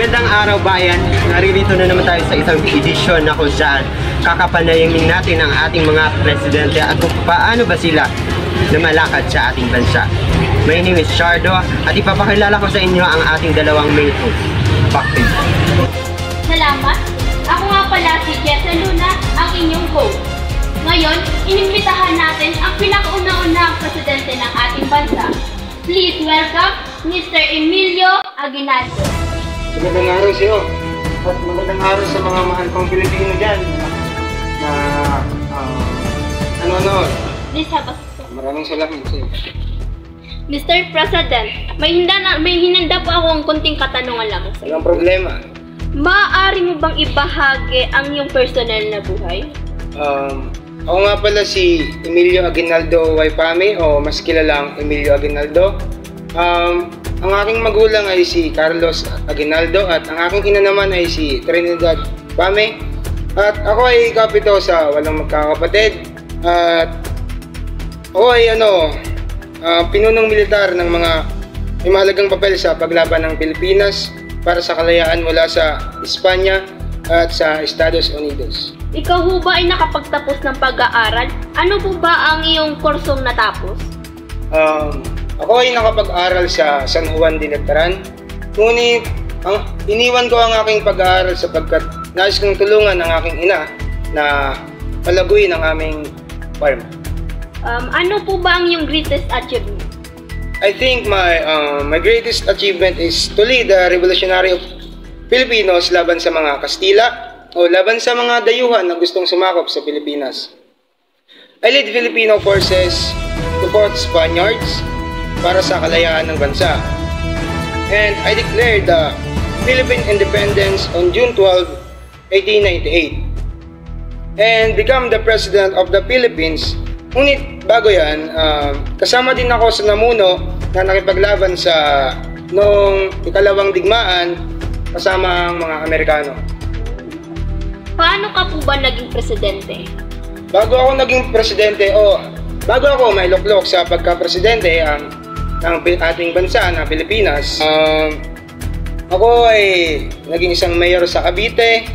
Magandang araw bayan, naririto na naman tayo sa isang edisyon na kung saan kakapanayamin natin ang ating mga presidente at kung paano ba sila lumalakad sa ating bansa. My name is Shardo at ipapakilala ko sa inyo ang ating dalawang main host. Back to you. Salamat! Ako nga pala si Jessa Luna, ang inyong host. Ngayon, inimbitahan natin ang pinakauna-unang presidente ng ating bansa. Please welcome Mr. Emilio Aguinaldo. Magandang araw sa iyo at magandang araw sa mga mahal kong Pilipino dyan na nanonood. Please have a seat. Maraming salamat sa iyo. Mr. President, may hinanda po akong konting katanungan lamang sa iyo. Walang problema. Maaari mo bang ibahagi ang iyong personal na buhay? Ako nga pala si Emilio Aguinaldo Waipame o mas kilalang Emilio Aguinaldo. Ang aking magulang ay si Carlos Aguinaldo at ang aking ina naman ay si Trinidad Pame. At ako ay kapito sa 8 magkakapatid. At ako ay pinunong militar ng mga mahalagang papel sa paglaban ng Pilipinas para sa kalayaan mula sa Espanya at sa Estados Unidos. Ikaw ho ba ay nakapagtapos ng pag-aaral? Ano po ba ang iyong kursong natapos? Ako ay nakapag-aral sa San Juan de Letran. Ngunit iniwan ko ang aking pag-aaral sapagkat nais kong tulungan ang aking ina na palaguin ang aming farm. Ano po ba ang iyong greatest achievement? I think my greatest achievement is to lead the revolutionary of Filipinos laban sa mga Kastila o laban sa mga dayuhan na gustong sumakop sa Pilipinas. I led Filipino forces to fought Spaniards para sa kalayaan ng bansa. And I declared the Philippine independence on June 12, 1898 and become the President of the Philippines. Ngunit bago yan, kasama din ako sa namuno na nakipaglaban sa noong ikalawang digmaan kasama ang mga Amerikano. Paano ka po ba naging presidente? Bago ako naging presidente bago ako mailuklok sa pagka-presidente ng ating bansa na Pilipinas, ako ay naging isang mayor sa Cavite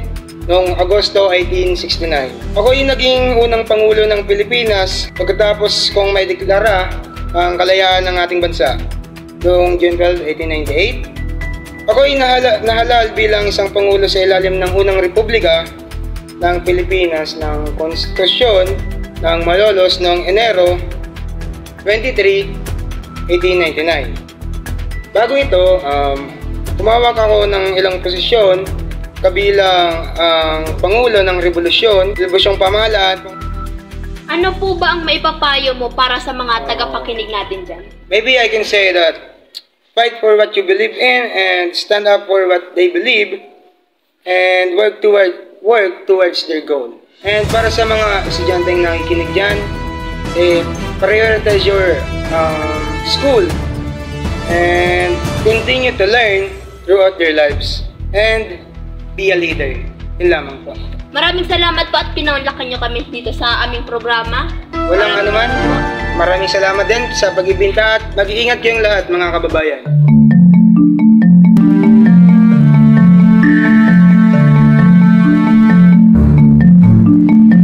noong Agosto 1869. Ako ay naging unang pangulo ng Pilipinas pagkatapos kong may deklara ang kalayaan ng ating bansa noong June 12, 1898. Ako ay nahalal bilang isang pangulo sa ilalim ng unang republika ng Pilipinas ng Konstitusyon ng Malolos noong Enero 23, 1899. Bago ito, tumawag ako ng ilang posisyon kabilang ang Pangulo ng Revolusyong Pamahalaan. Ano po ba ang maipapayo mo para sa mga tagapakinig natin dyan? Maybe I can say that fight for what you believe in and stand up for what they believe and work towards their goal. And para sa mga estudyanteng nakikinig dyan, prioritize your school and continue to learn throughout their lives and be a leader. Yun lamang po. Maraming salamat po at pinaunlakan nyo kami dito sa aming programa. Walang anuman. Maraming salamat din sa pag-ibinta at mag-iingat kayong lahat mga kababayan.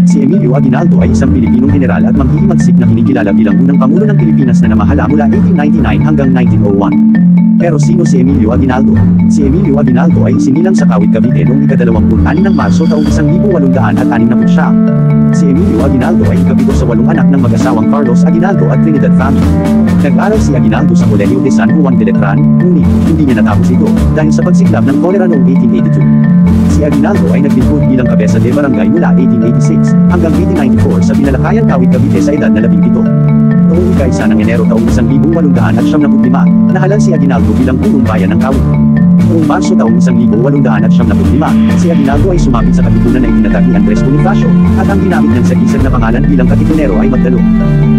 Si Emilio Aguinaldo ay isang Pilipinong general at manghihimagsik na kinikilala bilang unang Pangulo ng Pilipinas na namahala mula 1899 hanggang 1901. Pero sino si Emilio Aguinaldo? Si Emilio Aguinaldo ay sinilang sa Kawit, Cavite noong ika-26 ng Marso taong 1869. Si Emilio Aguinaldo ay ikapito sa 8 anak ng mag-asawang Carlos Aguinaldo at Trinidad family. Nag-aral si Aguinaldo sa Colegio de San Juan de Letran, ngunit hindi niya natapos ito dahil sa pagsiklab ng kolera noong 1882. Si Aguinaldo ay naglingkod bilang kabesa de barangay mula 1886 hanggang 1894 sa Binalakayan, Kawit, Cavite sa edad na 17. Noong ika-1 ng Enero taong 1875, nahalal si Aguinaldo bilang punong bayan ng Kawit. Noong Marso taong 1875, si Aguinaldo ay sumapit sa katipunan na itinatag ni Andres Bonifacio, at ang ginamit niyang sagisag na pangalan bilang katipunero ay Magdalo.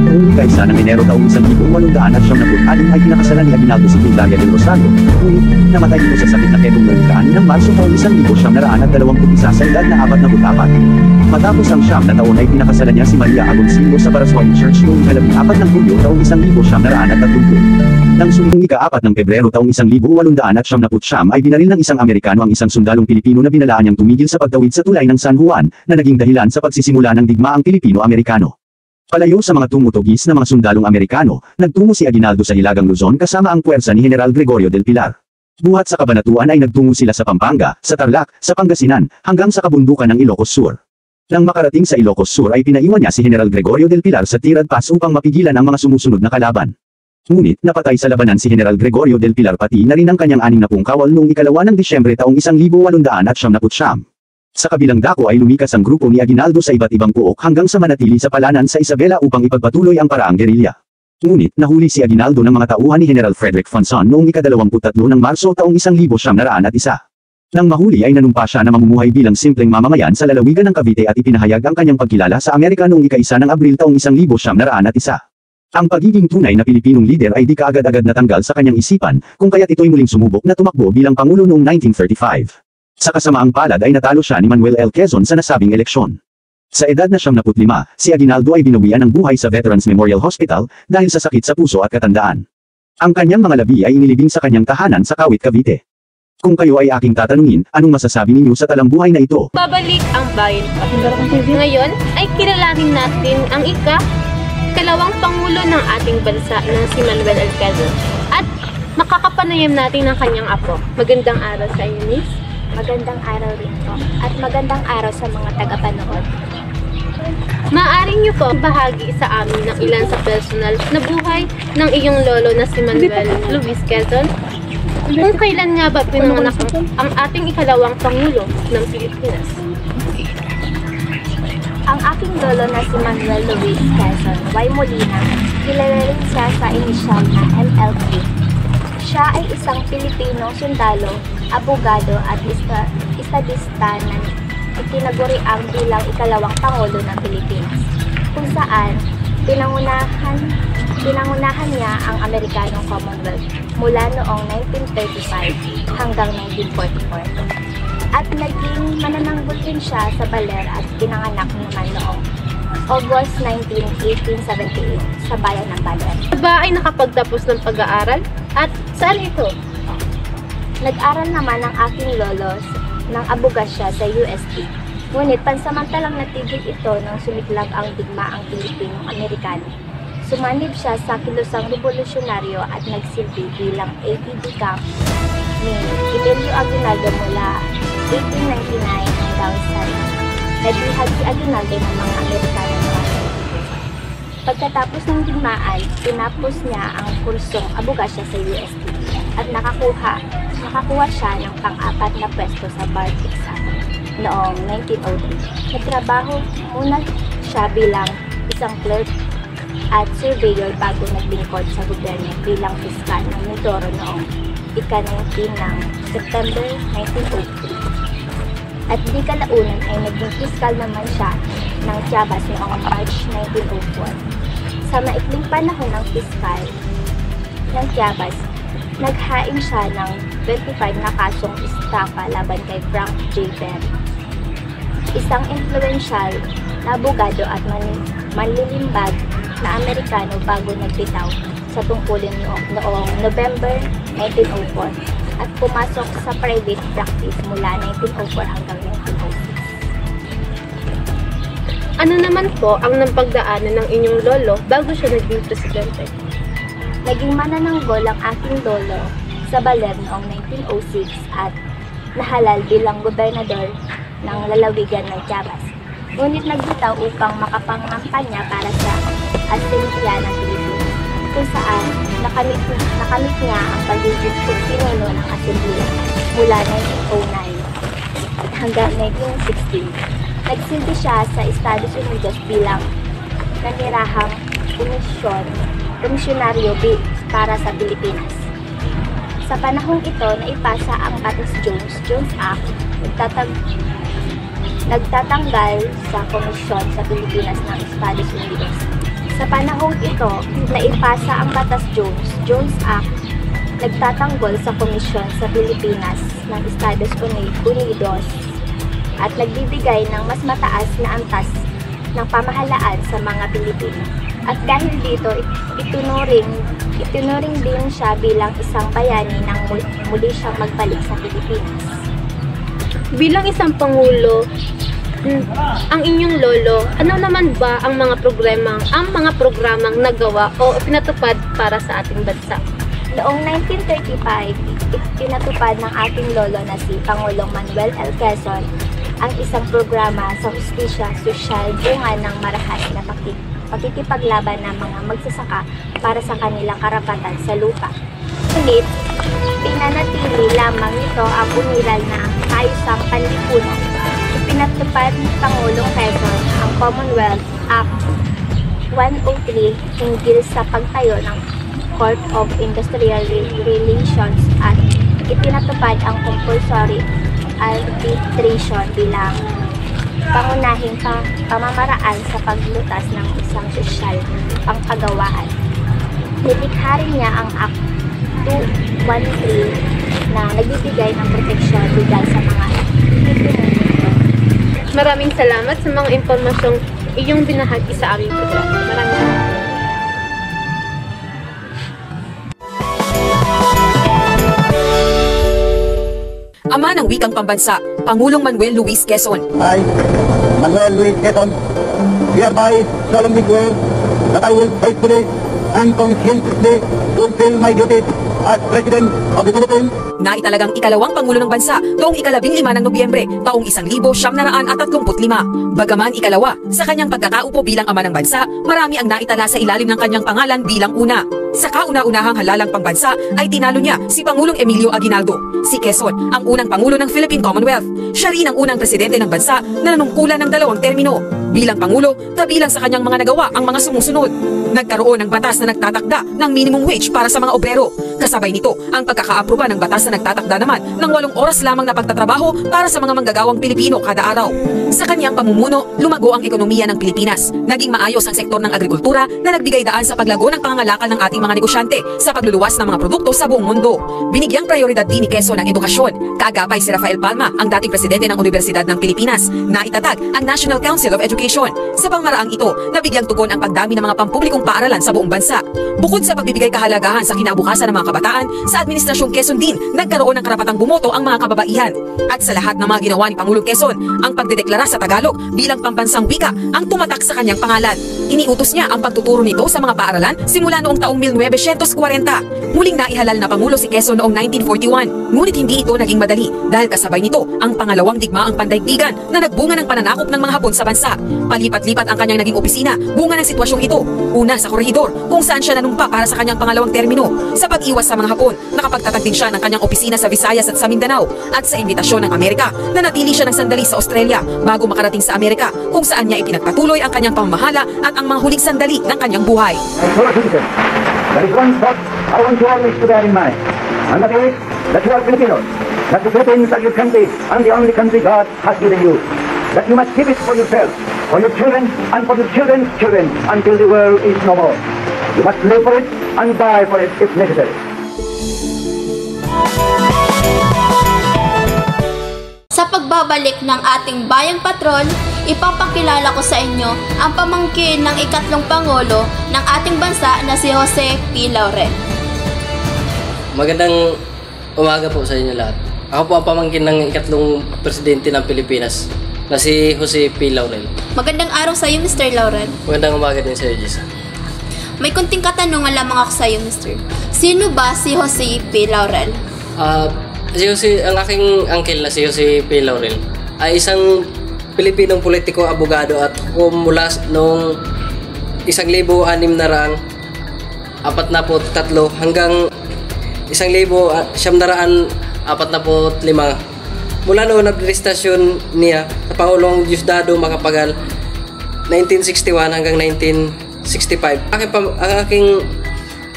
Noong ika-1 ng Enero taong 1896 ay pinakasalan ni Aguinaldo si Quintaria del Rosario, ngunit namatay ito sa sakit na ketong noong ika-6 ng Marso taong 1921 sa edad na 44. Matapos ang 9 na taon ay pinakasalan niya si Maria Agoncillo sa Baraswain Church noong ika-14 ng Hulyo taong 1930. Nang suling ika-4 ng Pebrero taong 1899 ay binaril ng isang Amerikano ang isang sundalong Pilipino na binalaan niyang tumigil sa pagtawid sa tulay ng San Juan, na naging dahilan sa pagsisimula ng digmaang Pilipino-Amerikano. Palayo sa mga tumutugis na mga sundalong Amerikano, nagtungo si Aguinaldo sa Hilagang Luzon kasama ang puwersa ni General Gregorio del Pilar. Buhat sa Kabanatuan ay nagtungo sila sa Pampanga, sa Tarlac, sa Pangasinan, hanggang sa kabundukan ng Ilocos Sur. Nang makarating sa Ilocos Sur ay pinaiwan niya si General Gregorio del Pilar sa Tirad Pass upang mapigilan ang mga sumusunod na kalaban. Ngunit napatay sa labanan si General Gregorio del Pilar pati na rin ang kanyang 60 kawal noong ika-2 ng Disyembre taong 1899. Sa kabilang dako ay lumikas ang grupo ni Aguinaldo sa iba't ibang puok hanggang sa manatili sa palanan sa Isabela upang ipagpatuloy ang paraang gerilya. Ngunit nahuli si Aguinaldo ng mga tauhan ni General Frederick Fonson noong ika-23 ng Marso taong 1901. Nang mahuli ay nanumpa siya na mamumuhay bilang simpleng mamamayan sa lalawigan ng Cavite at ipinahayag ang kanyang pagkilala sa Amerika noong ika-1 ng Abril taong 1901. Ang pagiging tunay na Pilipinong lider ay di kaagad-agad natanggal sa kanyang isipan, kung kaya't ito'y muling sumubok na tumakbo bilang Pangulo noong 1935. Sa kasamaang palad ay natalo siya ni Manuel L. Quezon sa nasabing eleksyon. Sa edad na 75, si Aguinaldo ay binawian ng buhay sa Veterans Memorial Hospital dahil sa sakit sa puso at katandaan. Ang kanyang mga labi ay inilibing sa kanyang tahanan sa Kawit, Cavite. Kung kayo ay aking tatanungin, anong masasabi ninyo sa talambuhay na ito? Babalik ang bayan pa. Ngayon ay kilalanin natin ang ikalawang Pangulo ng ating bansa na si Manuel L. Quezon. At makakapanayam natin ang kanyang apo. Magandang araw sa iyo, Miss. Magandang araw rin po. At magandang araw sa mga tagapanood. Maaari niyo po bahagi sa amin ng ilan sa personal na buhay ng iyong lolo na si Manuel Luis Quezon? Kung kailan nga ba pinanganak ang ating ikalawang Pangulo ng Pilipinas? Ang aking lolo na si Manuel Luis Quezon Y. Molina, kilala rin siya sa inisyal na MLQ. Siya ay isang Pilipino sundalo, abogado at estadista na itinaguriang bilang ikalawang Pangulo ng Pilipinas, kung saan pinangunahan niya ang Amerikanong Commonwealth mula noong 1935 hanggang 1944. At naging manananggol din siya sa baler at pinanganak naman noong August 19, 1878 sa bayan ng Baler. Ba ay nakapagtapos ng pag-aaral? At saan ito? Nag-aral naman ang aking lolo ng abogasya sa UST. Ngunit pansamantalang natigil ito nang sumiklag ang digmaang Pilipino-Amerikano. Sumanib siya sa kilusang revolusyonaryo at nagsilbi bilang APD camp ni Emilio Aguinaldo mula 1899 hanggang sa nagihag si Aguinaldo ng mga Amerikano sa pagkatapos ng digmaan, tinapos niya ang kursong abogasya sa UST at nakakuha siya ng pang-apat na pwesto sa bar exam noong 1903. Nagtrabaho muna siya bilang isang clerk at surveyor bago naglingkod sa gobyerno bilang piskal ng Mindoro noong ika-19 ng September 1903. At di kalaunan ay naging piskal naman siya ng Tiabas noong March 1904. Sa maikling panahon ng piskal ng Tiabas, naghain siya ng 25 na kasong estafa laban kay Frank J. Perry, isang influential na abogado at manlilimbag na Amerikano bago nagbitaw sa tungkulin noong November 1904 at pumasok sa private practice mula 1904 hanggang 1906. Ano naman po ang napagdaanan ng inyong lolo bago siya naging presidente? Naging manananggol ang aking lolo sa baler noong 1906 at nahalal bilang gobernador ng lalawigan ng Tiabas. Ngunit nagbitaw upang makapangampanya para sa Asamblea ng Pilipinas, kung saan nakamit niya ang pagiging pinuno ng Asamblea mula 1909 hanggang 1916. Nagsilbi siya sa Estados Unidos bilang nanirahang komisyonaryo para sa Pilipinas. Sa panahong ito, naipasa ang Batas Jones Act, nagtatanggal sa komisyon sa Pilipinas ng Estados Unidos Sa panahong ito, naipasa ang Batas Jones Act, nagtatanggol sa komisyon sa Pilipinas ng Estados Unidos at nagbibigay ng mas mataas na antas ng pamahalaan sa mga Pilipino. At dahil dito, itunuring din siya bilang isang bayani nang muli siyang magbalik sa Pilipinas. Bilang isang pangulo, ang inyong lolo, ano naman ba ang mga programang nagawa o pinatupad para sa ating bansa? Noong 1935, pinatupad ng ating lolo na si Pangulong Manuel L. Quezon ang isang programa sa hustisya sosyal bunga ng marahas na pakikipaglaban ng mga magsasaka para sa kanilang karapatan sa lupa. Ngunit, pinanatili lamang nito ang uniral na kaayusang panlipunan. Pinatupad ni Pangulong Quezon ang Commonwealth Act 103 hinggil sa pagtayo ng Court of Industrial Relations at ipinatupad ang compulsory arbitration bilang pangunahing pamamaraan sa paglutas ng isang sosyal pangkagawaan. Nilikha rin niya ang Act 213 na nagbibigay ng proteksyon legal sa mga Pilipino. Maraming salamat sa mga impormasyong iyong binahagi sa aming programa. Maraming salamat. Ama ng wikang pambansa, Pangulong Manuel Luis Quezon. I, Manuel Luis Quezon, hereby solemnly swear that I will faithfully and conscientiously fulfill my duties as President of the Philippines. Naitalagang ikalawang Pangulo ng Bansa noong 15 ng Nobyembre, taong 1935. Bagaman ikalawa, sa kanyang pagkakaupo bilang ama ng bansa, marami ang naitala sa ilalim ng kanyang pangalan bilang una. Sa kauna-unahang halalang pangbansa ay tinalo niya si Pangulong Emilio Aguinaldo. Si Quezon, ang unang Pangulo ng Philippine Commonwealth. Siya rin ang unang presidente ng bansa na nanungkulan ng 2 termino. Bilang Pangulo, kabilang sa kanyang mga nagawa ang mga sumusunod. Nagkaroon ng batas na nagtatakda ng minimum wage para sa mga obrero. Kasabay nito, ang pagkakaaproba ng batas na nagtatakda naman ng 8 oras lamang na pagtatrabaho para sa mga manggagawang Pilipino kada araw. Sa kanyang pamumuno, lumago ang ekonomiya ng Pilipinas. Naging maayos ang sektor ng agrikultura na nagbigay daan sa paglago ng pangangalakal ng ating mga negosyante sa pagluluwas ng mga produkto sa buong mundo. Binigyang prioridad din ni Quezon ang edukasyon. Kaagapay si Rafael Palma, ang dating presidente ng Universidad ng Pilipinas, na itatag ang National Council of Education. Sa pangmaraang ito, nabigyang tugon ang pagdami ng mga pampublikong paaralan sa buong bansa. Bukod sa pagbibigay kahalagahan sa kinabukasan ng mga kabataan, sa Administrasyong Quezon din nagkaroon ng karapatang bumoto ang mga kababaihan. At sa lahat ng mga ginawa ni Pangulong Quezon, ang pagdedeklara sa Tagalog bilang pambansang wika ang tumatak sa kanyang pangalan. Iniutos niya ang pagtuturo nito sa mga paaralan simula noong taong 1940. Muling naihalal na Pangulo si Quezon noong 1941, ngunit hindi ito naging madali dahil kasabay nito ang pangalawang digmaang pandaigdigan na nagbunga ng pananakop ng mga Hapon sa bansa. Palipat-lipat ang kanyang naging opisina, bunga ng sitwasyong ito. Una sa Corregidor, kung saan siya nanumpa para sa kanyang pangalawang termino. Sa pag-iwas sa mga Hapon, nakapagtatag din siya ng kanyang opisina sa Visayas at sa Mindanao. At sa imbitasyon ng Amerika, nanatili siya ng sandali sa Australia bago makarating sa Amerika, kung saan niya ipinagpatuloy ang kanyang pamamahala at ang mga huling sandali ng kanyang buhay. There is one thought I want you always to bear in mind, and that is that you are Filipinos, that the Philippines are your country and the only country God has given you, that you must keep it for yourself, for your children and for your children's children until the world is no more. You must live for it and die for it if necessary. Sa pagbabalik ng ating bayang patron, ipapakilala ko sa inyo ang pamangkin ng ikatlong Pangulo ng ating bansa na si Jose P. Laurel. Magandang umaga po sa inyo lahat. Ako po ang pamangkin ng ikatlong presidente ng Pilipinas na si Jose P. Laurel. Magandang araw sa iyo, Mr. Laurel. Magandang umaga din sa iyo, Jessa. May kunting katanungan lamang ako sa iyo, Mr. Sino ba si Jose P. Laurel? Ang aking uncle na si Jose P. Laurel ay isang Pilipinong politiko, abogado at mula noong 1643 hanggang 1945. Mula noong administrasyon niya sa Pangulong Diosdado Macapagal 1961 hanggang 1965. Ang aking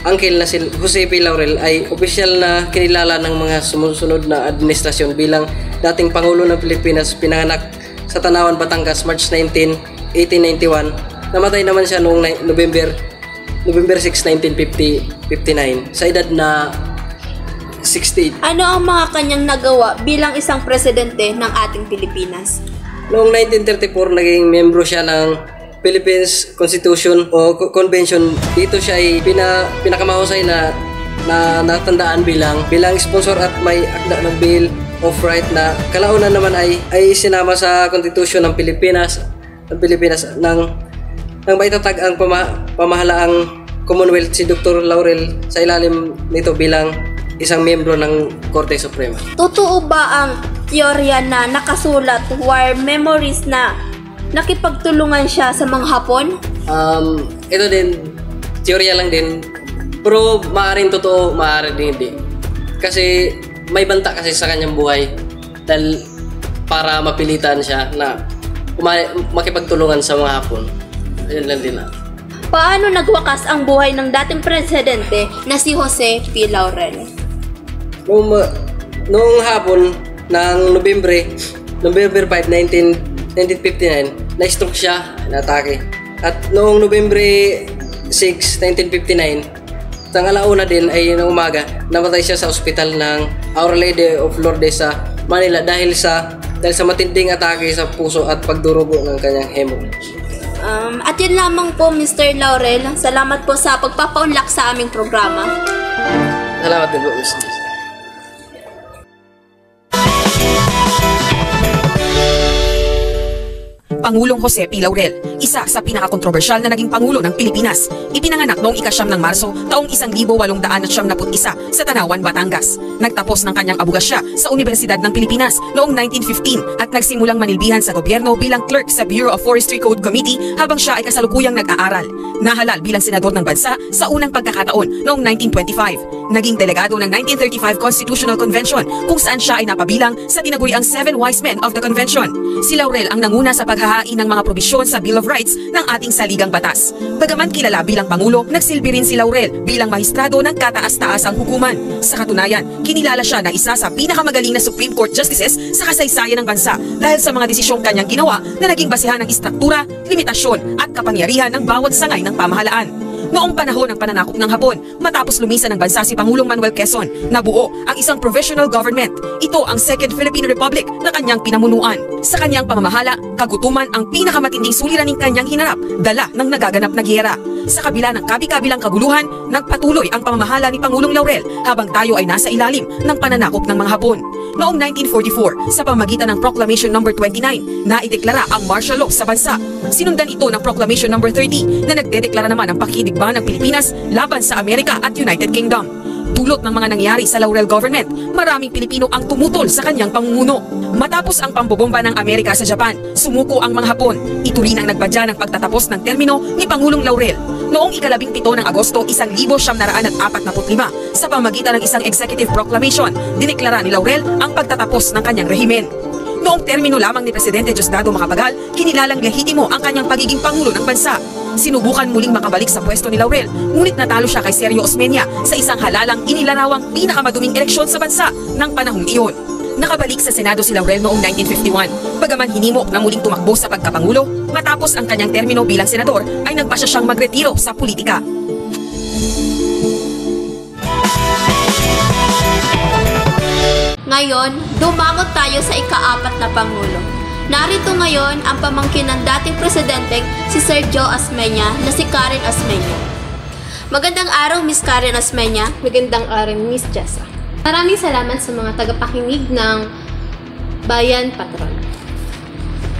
uncle na si Jose P. Laurel ay opisyal na kinilala ng mga sumusunod na administrasyon bilang dating Pangulo ng Pilipinas, pinanganak sa Tanawan, Batangas, March 19, 1891 namatay naman siya noong November 6, 1959 sa edad na 68. Ano ang mga kanyang nagawa bilang isang presidente ng ating Pilipinas? Noong 1934, naging membro siya ng Philippines Constitution o Convention. Dito siya ay pinakamahusay na natandaan bilang sponsor at may akda ng Bill of Right na kalaunan naman ay sinama sa Constitution ng Pilipinas nang maitatag ang pamahalaang Commonwealth si Dr. Laurel sa ilalim nito bilang isang miyembro ng Korte Suprema. Totoo ba ang teorya na nakasulat War Memories na nakipagtulungan siya sa mga Hapon? Ito din, teorya lang din. Pero maaaring totoo, maaaring din hindi. Kasi may banta kasi sa kanyang buhay dahil para mapilitan siya na makipagtulungan sa mga Hapon. Ayun lang din. Paano nagwakas ang buhay ng dating presidente na si Jose P. Laurel? Noong hapon ng November 5, 1959, na-stroke siya, na-atake. At noong November 6, 1959, sa alauna din ay ng umaga, namatay siya sa ospital ng Our Lady of Lourdes sa Manila dahil sa matinding atake sa puso at pagdurugo ng kanyang hemo. At yun lamang po, Mr. Laurel. Salamat po sa pagpapaunlak sa aming programa. Salamat din po, Mr. Pangulong Jose P. Laurel, isa sa pinakakontrobersyal na naging Pangulo ng Pilipinas. Ipinanganak noong ika-9 ng Marso taong 1871 sa Tanawan, Batangas. Nagtapos ng kanyang abogasya sa Universidad ng Pilipinas noong 1915 at nagsimulang manilbihan sa gobyerno bilang clerk sa Bureau of Forestry Code Committee habang siya ay kasalukuyang nag-aaral. Nahalal bilang senador ng bansa sa unang pagkakataon noong 1925. Naging delegado ng 1935 Constitutional Convention kung saan siya ay napabilang sa tinaguriang 7 Wise Men of the Convention. Si Laurel ang nanguna sa paghahain ng mga probisyon sa Bill of Rights ng ating saligang batas. Bagaman kilala bilang Pangulo, nagsilbi rin si Laurel bilang mahistrado ng kataas-taasang hukuman. Sa katunayan, kinilala siya na isa sa pinakamagaling na Supreme Court Justices sa kasaysayan ng bansa dahil sa mga desisyong kanyang ginawa na naging basehan ng istruktura, limitasyon at kapangyarihan ng bawat sangay ng pamahalaan. Noong panahon ng pananakop ng Hapon, matapos lumisan ng bansa si Pangulong Manuel Quezon, nabuo ang isang provisional government. Ito ang Second Philippine Republic na kanyang pinamunuan. Sa kanyang pamamahala, kagutuman ang pinakamatinding suliraning kanyang hinarap, dala ng nagaganap na giyera. Sa kabila ng kabi-kabilang kaguluhan, nagpatuloy ang pamamahala ni Pangulong Laurel habang tayo ay nasa ilalim ng pananakop ng mga Hapon. Noong 1944, sa pamagitan ng Proclamation No. 29, naideklara ang martial law sa bansa. Sinundan ito ng Proclamation No. 30 na nagdedeklara naman ang pakikidigma ng Pilipinas laban sa Amerika at United Kingdom. Dulot ng mga nangyari sa Laurel government, maraming Pilipino ang tumutol sa kanyang pamumuno. Matapos ang pambobomba ng Amerika sa Japan, sumuko ang mga Hapon. Ito rin ang nagbadya ng pagtatapos ng termino ni Pangulong Laurel. Noong ika-17 ng Agosto, 1945, sa pamagitan ng isang executive proclamation, dineklara ni Laurel ang pagtatapos ng kanyang rehimen. Noong termino lamang ni Presidente Diosdado Macapagal, kinilalang lehitimo ang kanyang pagiging Pangulo ng bansa. Sinubukan muling makabalik sa pwesto ni Laurel, ngunit natalo siya kay Sergio Osmeña sa isang halalang inilarawang pinakamaduming eleksyon sa bansa ng panahong iyon. Nakabalik sa Senado si Laurel noong 1951. Bagaman hinimok na muling tumakbo sa pagkapangulo, matapos ang kanyang termino bilang senador ay nagpasya siyang magretiro sa politika. Ngayon, dumangot tayo sa ika-4 na Pangulo. Narito ngayon ang pamangkin ng dating presidenteng si Sergio Osmeña na si Karen Osmeña. Magandang araw, Miss Karen Osmeña. Magandang araw, Miss Jessa. Maraming salamat sa mga tagapakinig ng Bayan Patron.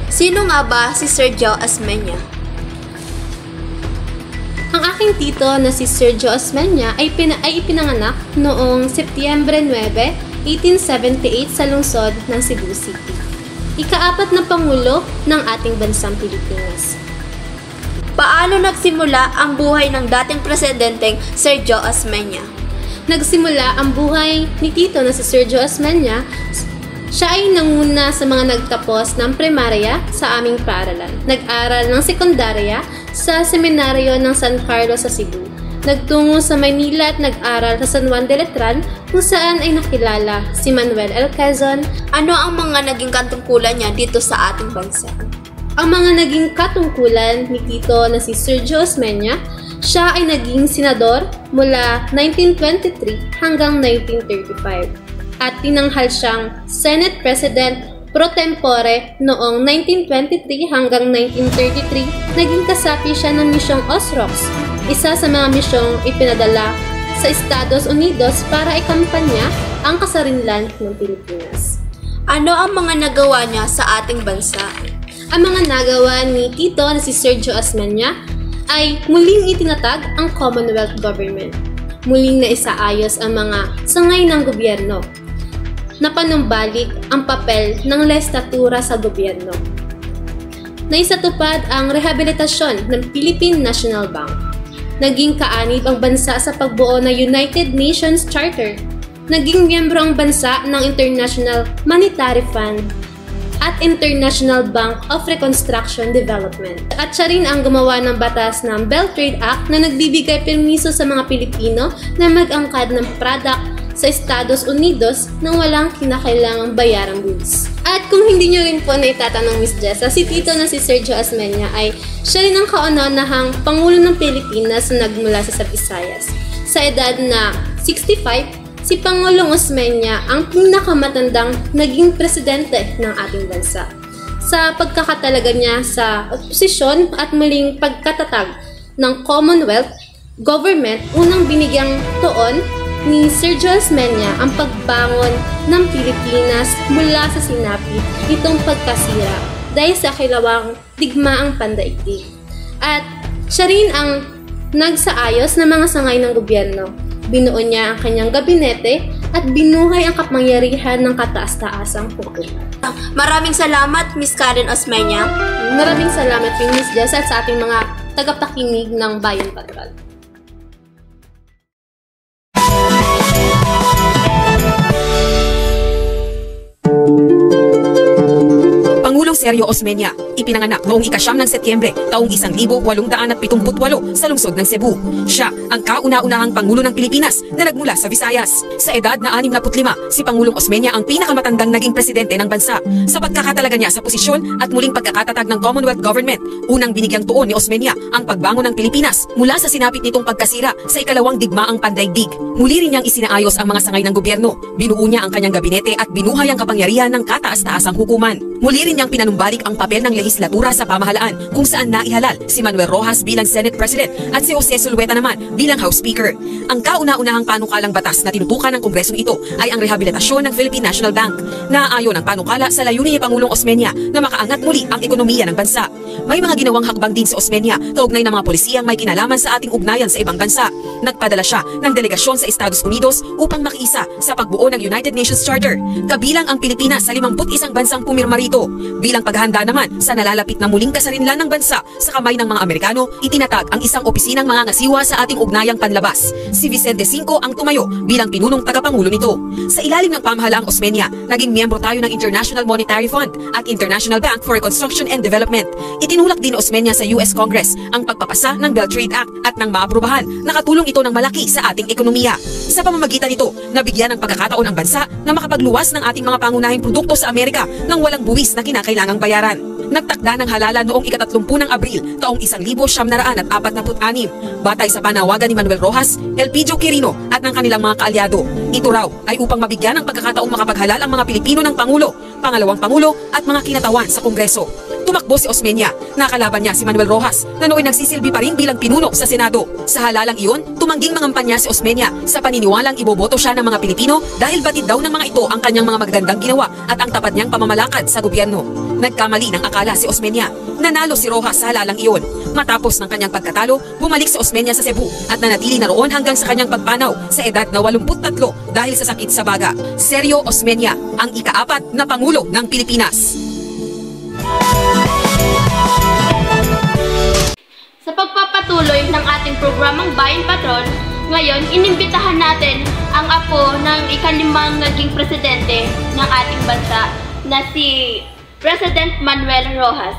Sino nga ba si Sergio Osmeña? Ang aking tito na si Sergio Osmeña ay ipinanganak noong Setyembre 9, 1878 sa lungsod ng Cebu City. Ika-4 na Pangulo ng ating bansang Pilipinas. Paano nagsimula ang buhay ng dating presidenteng Sergio Osmeña? Nagsimula ang buhay ni tito na si Sergio Osmeña. Siya ay nanguna sa mga nagtapos ng primarya sa aming paaralan. Nag-aral ng sekundarya sa seminaryo ng San Carlos sa Cebu. Nagtungo sa Maynila at nag-aral sa San Juan de Letran kung saan ay nakilala si Manuel L. Quezon. Ano ang mga naging katungkulan niya dito sa ating bansa? Ang mga naging katungkulan ni Tito na si Sergio Osmeña, siya ay naging senador mula 1923 hanggang 1935 at tinanghal siyang Senate President pro tempore noong 1923 hanggang 1933. Naging kasapi siya ng misyong Osrox, isa sa mga misyong ipinadala sa Estados Unidos para ikampanya ang kasarinlan ng Pilipinas. Ano ang mga nagawa niya sa ating bansa? Ang mga nagawa ni Tito na si Sergio Osmeña ay muling itinatag ang Commonwealth Government. Muling naisaayos ang mga sangay ng gobyerno. Napanumbalik ang papel ng legislatura sa gobyerno. Naisatupad ang rehabilitasyon ng Philippine National Bank. Naging kaanib ang bansa sa pagbuo ng United Nations Charter. Naging miyembro ang bansa ng International Monetary Fund at International Bank of Reconstruction Development. At siya rin ang gumawa ng batas ng Belt Trade Act na nagbibigay permiso sa mga Pilipino na mag-angkad ng product sa Estados Unidos nang walang kinakailangang bayarang goods. At kung hindi nyo rin po naitatanong Miss Jessa, si Tito na si Sergio Osmeña ay siya rin ang kauna-unahang Pangulo ng Pilipinas na nagmula sa Visayas. Sa edad na 65, si Pangulong Osmeña ang pinakamatandang naging presidente ng ating bansa. Sa pagkakatalaga niya sa posisyon at muling pagkatatag ng Commonwealth Government, unang binigyang tuon ni Sergio Osmeña ang pagbangon ng Pilipinas mula sa sinapit nitong pagkasira dahil sa kilawang digmaang pandaigdig. At siya rin ang nagsaayos ng mga sangay ng gobyerno. Binuo niya ang kanyang gabinete at binuhay ang kapangyarihan ng kataas-taasang hukuman. Maraming salamat, Miss Karen Osmeña. Maraming salamat din, Miss Jess, at sa ating mga tagapakinig ng Bayan Patrol. Pangulong Sergio Osmeña, ipinanganak noong ika-9 ng Setyembre taong 1878 sa lungsod ng Cebu. Siya ang kauna-unahang Pangulo ng Pilipinas na nagmula sa Visayas. Sa edad na 65, si Pangulong Osmeña ang pinakamatandang naging presidente ng bansa. Sa pagkakatalaga niya sa posisyon at muling pagkakatatag ng Commonwealth Government, unang binigyang tuon ni Osmeña ang pagbangon ng Pilipinas mula sa sinapit nitong pagkasira sa ikalawang digmaang pandaigdig. Muli rin niyang isinaayos ang mga sangay ng gobyerno, binuo niya ang kanyang gabinete at binuhay ang kapangyarihan ng kataas-taasang hukuman. Muli rin niyang pinanumbalik ang papel ng lehislatura sa pamahalaan kung saan naihalal si Manuel Rojas bilang Senate President at si Jose Zulueta naman bilang House Speaker. Ang kauna-unahang panukalang batas na tinutukan ng Kongresong ito ay ang rehabilitasyon ng Philippine National Bank. Naaayon ang panukala sa layunin ni Pangulong Osmeña na makaangat muli ang ekonomiya ng bansa. May mga ginawang hakbang din si Osmeña kaugnay ng mga polisiyang may kinalaman sa ating ugnayan sa ibang bansa. Nagpadala siya ng delegasyon sa Estados Unidos upang makiisa sa pagbuo ng United Nations Charter. Kabilang ang Pilipinas sa 51 bansang pumirma rito. Bilang paghahanda naman sa nalalapit na muling kasarinlan ng bansa sa kamay ng mga Amerikano, itinatag ang isang opisinang mga ngasiwa sa ating ugnayang panlabas. Si Vicente V ang tumayo bilang pinunong tagapangulo nito. Sa ilalim ng pamahalaang Osmeña, naging miyembro tayo ng International Monetary Fund at International Bank for Reconstruction and Development. Itinulak din Osmeña sa US Congress ang pagpapasa ng Belt Trade Act at nang maaprubahan, nakatulong ito ng malaki sa ating ekonomiya. Sa pamamagitan nito, nabigyan ng pagkakataon ang bansa na makapagluwas ng ating mga pangunahing produkto sa Amerika nang walang buwis na kinakailangang bayaran. Nagtakda ng halalan noong ika-30 ng Abril taong 1946 batay sa panawagan ni Manuel Rojas, Elpidio Quirino at ng kanilang mga kaalyado. Ito raw ay upang mabigyan ng pagkakataong makapaghalal ang mga Pilipino ng Pangulo, pangalawang Pangulo at mga kinatawan sa Kongreso. Tumakbo si Osmeña, nakalaban niya si Manuel Rojas na nooy nagsisilbi pa rin bilang pinuno sa Senado. Sa halalang iyon, tumangging mangampanya si Osmeña sa paniniwalang iboboto siya ng mga Pilipino dahil batid daw ng mga ito ang kanyang mga magagandang ginawa at ang tapat niyang pamamalakad sa gobyerno. Nagkamali ng akala si Osmeña. Nanalo si Rojas sa halalang iyon. Matapos ng kanyang pagkatalo, bumalik si Osmeña sa Cebu at nanatili na roon hanggang sa kanyang pagpanaw sa edad na 83 dahil sa sakit sa baga. Sergio Osmeña, ang ika-4 na Pangulo ng Pilipinas. Sa pagpapatuloy ng ating programang Bayan Patrol, ngayon inimbitahan natin ang apo ng ika-5 naging presidente ng ating bansa na si President Manuel Rojas.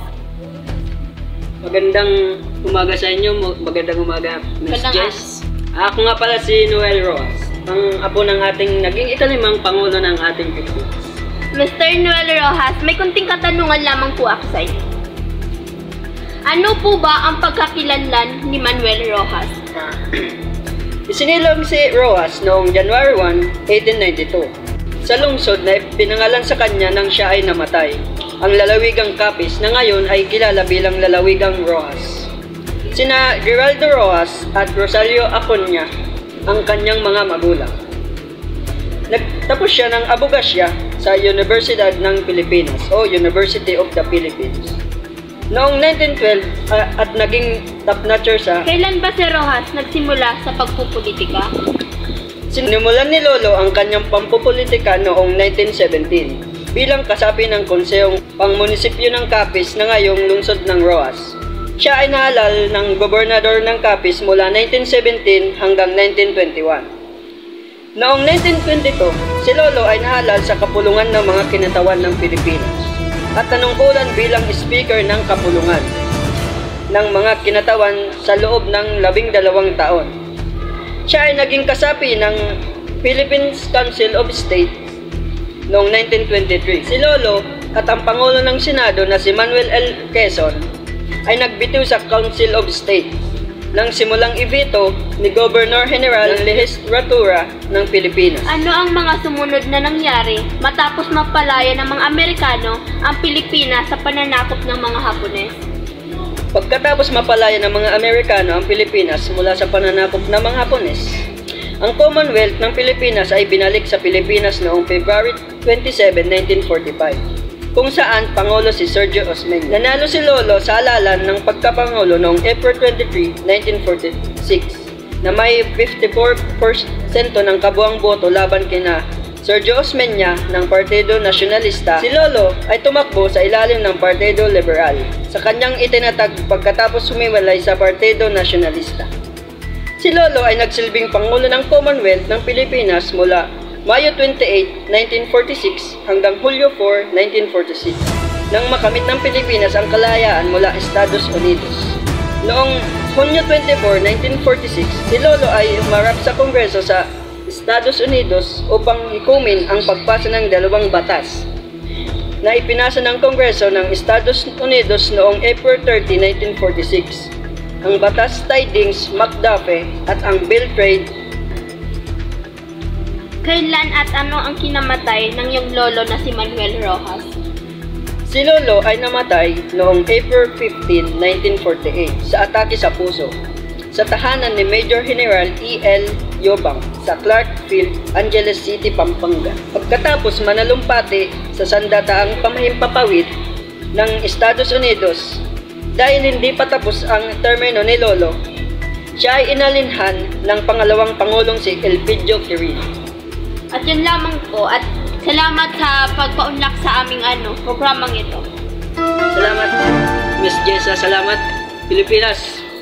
Magandang umaga sa inyo, magandang umaga Ms. Jess. Ako nga pala si Noel Rojas, ang apo ng ating naging ika-5 Pangulo ng ating Pilipinas. Mr. Noel Rojas, may kunting katanungan lamang po ako sa inyo. Ano po ba ang pagkakilanlan ni Manuel Roxas? Isinilong si Roxas noong January 1, 1892 sa lungsod na pinangalan sa kanya nang siya ay namatay, ang lalawigang Capiz na ngayon ay kilala bilang lalawigang Roxas. Sina Geraldo Roxas at Rosario Acuña ang kanyang mga magulang. Nagtapos siya ng abogasya sa Universidad ng Pilipinas o University of the Philippines noong 1912 at naging top-notcher sa... Kailan ba si Roxas nagsimula sa pagpupolitika? Sinimulan ni Lolo ang kanyang pampupolitika noong 1917 bilang kasapi ng konsehong pangmunisipyo ng Capiz na ngayong lungsod ng Roxas. Siya ay nahalal ng gobernador ng Capiz mula 1917 hanggang 1921. Noong 1922, si Lolo ay nahalal sa kapulungan ng mga kinatawan ng Pilipinas at nanungkulan bilang speaker ng kapulungan ng mga kinatawan sa loob ng 12 taon. Siya ay naging kasapi ng Philippines Council of State noong 1923. Si Lolo at ang Pangulo ng Senado na si Manuel L. Quezon ay nagbitiw sa Council of State nang simulang ibito ni Governor General ng Lehislatura ng Pilipinas. Ano ang mga sumunod na nangyari matapos mapalaya ng mga Amerikano ang Pilipinas sa pananakop ng mga Hapones? Pagkatapos mapalaya ng mga Amerikano ang Pilipinas mula sa pananakop ng mga Hapones, ang Commonwealth ng Pilipinas ay binalik sa Pilipinas noong February 27, 1945, kung saan Pangulo si Sergio Osmeña. Nanalo si Lolo sa halalan ng pagkapangulo noong April 23, 1946 na may 54% ng kabuang boto laban kina Sergio Osmeña ng Partido Nacionalista. Si Lolo ay tumakbo sa ilalim ng Partido Liberal sa kanyang itinatag pagkatapos sumiwalay sa Partido Nacionalista. Si Lolo ay nagsilbing Pangulo ng Commonwealth ng Pilipinas mula Mayo 28, 1946 hanggang Hulyo 4, 1946 nang makamit ng Pilipinas ang kalayaan mula Estados Unidos. Noong Hunyo 24, 1946, si Lolo ay humarap sa Kongreso sa Estados Unidos upang hikumin ang pagpasa ng dalawang batas na ipinasa ng Kongreso ng Estados Unidos noong April 30, 1946, ang Batas Tidings-McDuffie at ang Bill Trade. Kailan at ano ang kinamatay ng iyong lolo na si Manuel Roxas? Si Lolo ay namatay noong April 15, 1948 sa atake sa puso sa tahanan ni Major General E.L. Yobang sa Clark Field, Angeles City, Pampanga. Pagkatapos manalumpati sa sandataang pamahimpapawid ng Estados Unidos, dahil hindi pa tapos ang termino ni Lolo, siya ay inalinhan ng pangalawang Pangulong si Elpidio Quirino. At yun lamang po, at salamat sa pagpaunlak sa aming programang ito. Salamat, Miss Jessa. Salamat, Pilipinas.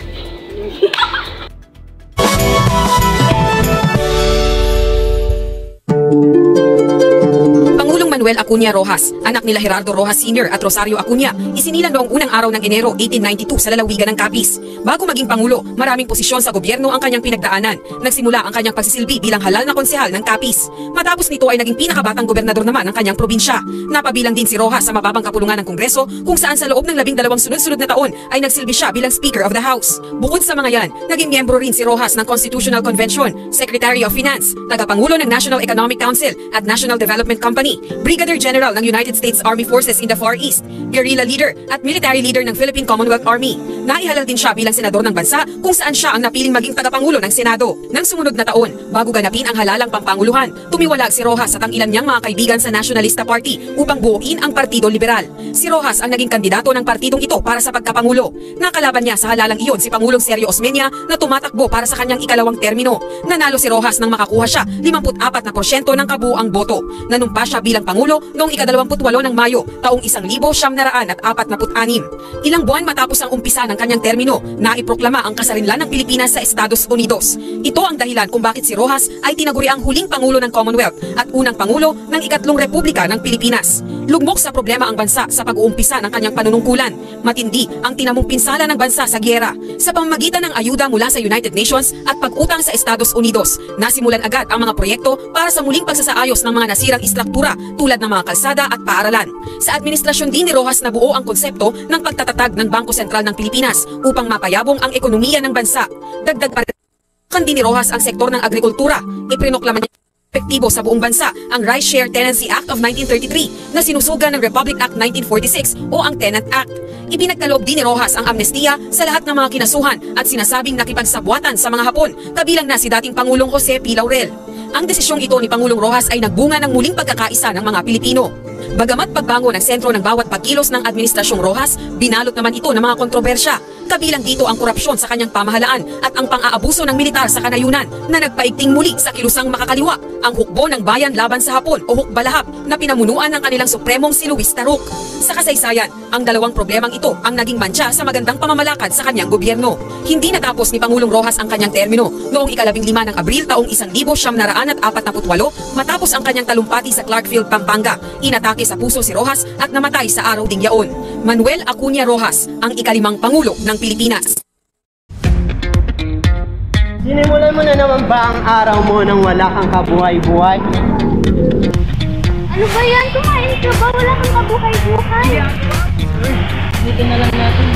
Pangulong Manuel Acuña Roxas, anak nila Gerardo Roxas Sr. at Rosario Acuña, isinilang noong unang araw ng Enero 1892 sa lalawigan ng Capiz. Bago maging Pangulo, maraming posisyon sa gobyerno ang kanyang pinagdaanan. Nagsimula ang kanyang pagsisilbi bilang halal na konsehal ng Capiz. Matapos nito ay naging pinakabatang gobernador naman ng kanyang probinsya. Napabilang din si Roxas sa mababang kapulungan ng Kongreso kung saan sa loob ng 12 sunod-sunod na taon ay nagsilbi siya bilang Speaker of the House. Bukod sa mga yan, naging miyembro rin si Roxas ng Constitutional Convention, Secretary of Finance, tagapangulo ng National Economic Council at National Development Company, Brigadier General ng United States Army Forces in the Far East, guerrilla leader at military leader ng Philippine Commonwealth Army. Naihalal din siya bilang senador ng bansa kung saan siya ang napiling maging tagapangulo ng Senado. Nang sumunod na taon, bago ganapin ang halalang pampanguluhan, tumiwalag si Roxas at ang ilan niyang mga kaibigan sa Nationalista Party upang buuin ang Partido Liberal. Si Roxas ang naging kandidato ng partidong ito para sa pagkapangulo. Nakalaban niya sa halalang iyon si Pangulong Sergio Osmeña na tumatakbo para sa kanyang ikalawang termino. Nanalo si Roxas nang makakuha siya 54% ng kabuuang boto. Nanumpa siya bilang Pangulo noong ika-28 ng Mayo, taong 1946. Ilang buwan matapos ang umpisa ng kanyang termino, naiproklama ang kasarinlan ng Pilipinas sa Estados Unidos. Ito ang dahilan kung bakit si Roxas ay tinaguri ang huling Pangulo ng Commonwealth at unang Pangulo ng ikatlong Republika ng Pilipinas. Lugmok sa problema ang bansa sa pag-uumpisa ng kanyang panunungkulan. Matindi ang tinamong pinsala ng bansa sa gyera. Sa pamamagitan ng ayuda mula sa United Nations at pag-utang sa Estados Unidos, nasimulan agad ang mga proyekto para sa muling pagsasaayos ng mga nasirang istruktura tulad ng mga kalsada at paaralan. Sa administrasyon din ni Rojas nabuo ang konsepto ng pagtatatag ng Bangko Sentral ng Pilipinas upang mapayabong ang ekonomiya ng bansa. Dagdag pa rin din ni Rojas ang sektor ng agrikultura. Ipinoklama niya epektibo sa buong bansa ang Rice Share Tenancy Act of 1933 na sinusugan ng Republic Act 1946 o ang Tenant Act. Ibinagkaloob din ni Rojas ang amnestiya sa lahat ng mga kinasuhan at sinasabing nakipagsabwatan sa mga Hapon, kabilang na si dating Pangulong Jose P. Laurel. Ang desisyong ito ni Pangulong Rojas ay nagbunga ng muling pagkakaisa ng mga Pilipino. Bagamat pagbango ng sentro ng bawat pagkilos ng Administrasyong Rojas, binalot naman ito ng mga kontrobersya. Kabilang dito ang korupsyon sa kanyang pamahalaan at ang pang-aabuso ng militar sa kanayunan na nagpaigting muli sa kilusang makakaliwa, ang hukbo ng bayan laban sa Hapon o Hukbalahap na pinamunuan ng kanilang supremong si Luis Taruk. Sa kasaysayan, ang dalawang problemang ito ang naging mantsa sa magandang pamamalakad sa kanyang gobyerno. Hindi natapos ni Pangulong Rojas ang kanyang termino noong 15 ng Abril taong 1948 matapos ang kanyang talumpati sa Clarkfield, Pampanga. Inatake sa puso si Rojas at namatay sa araw ding yaon. Manuel Acuña Rojas, ang ika-5 Pangulo ng Pilipinas. Sinimulan mo na naman ba ang araw mo nang wala kang kabuhay-buhay? Ano ba yan? Kumain ka ba? Wala kang kabuhay-buhay. Dito na lang natin.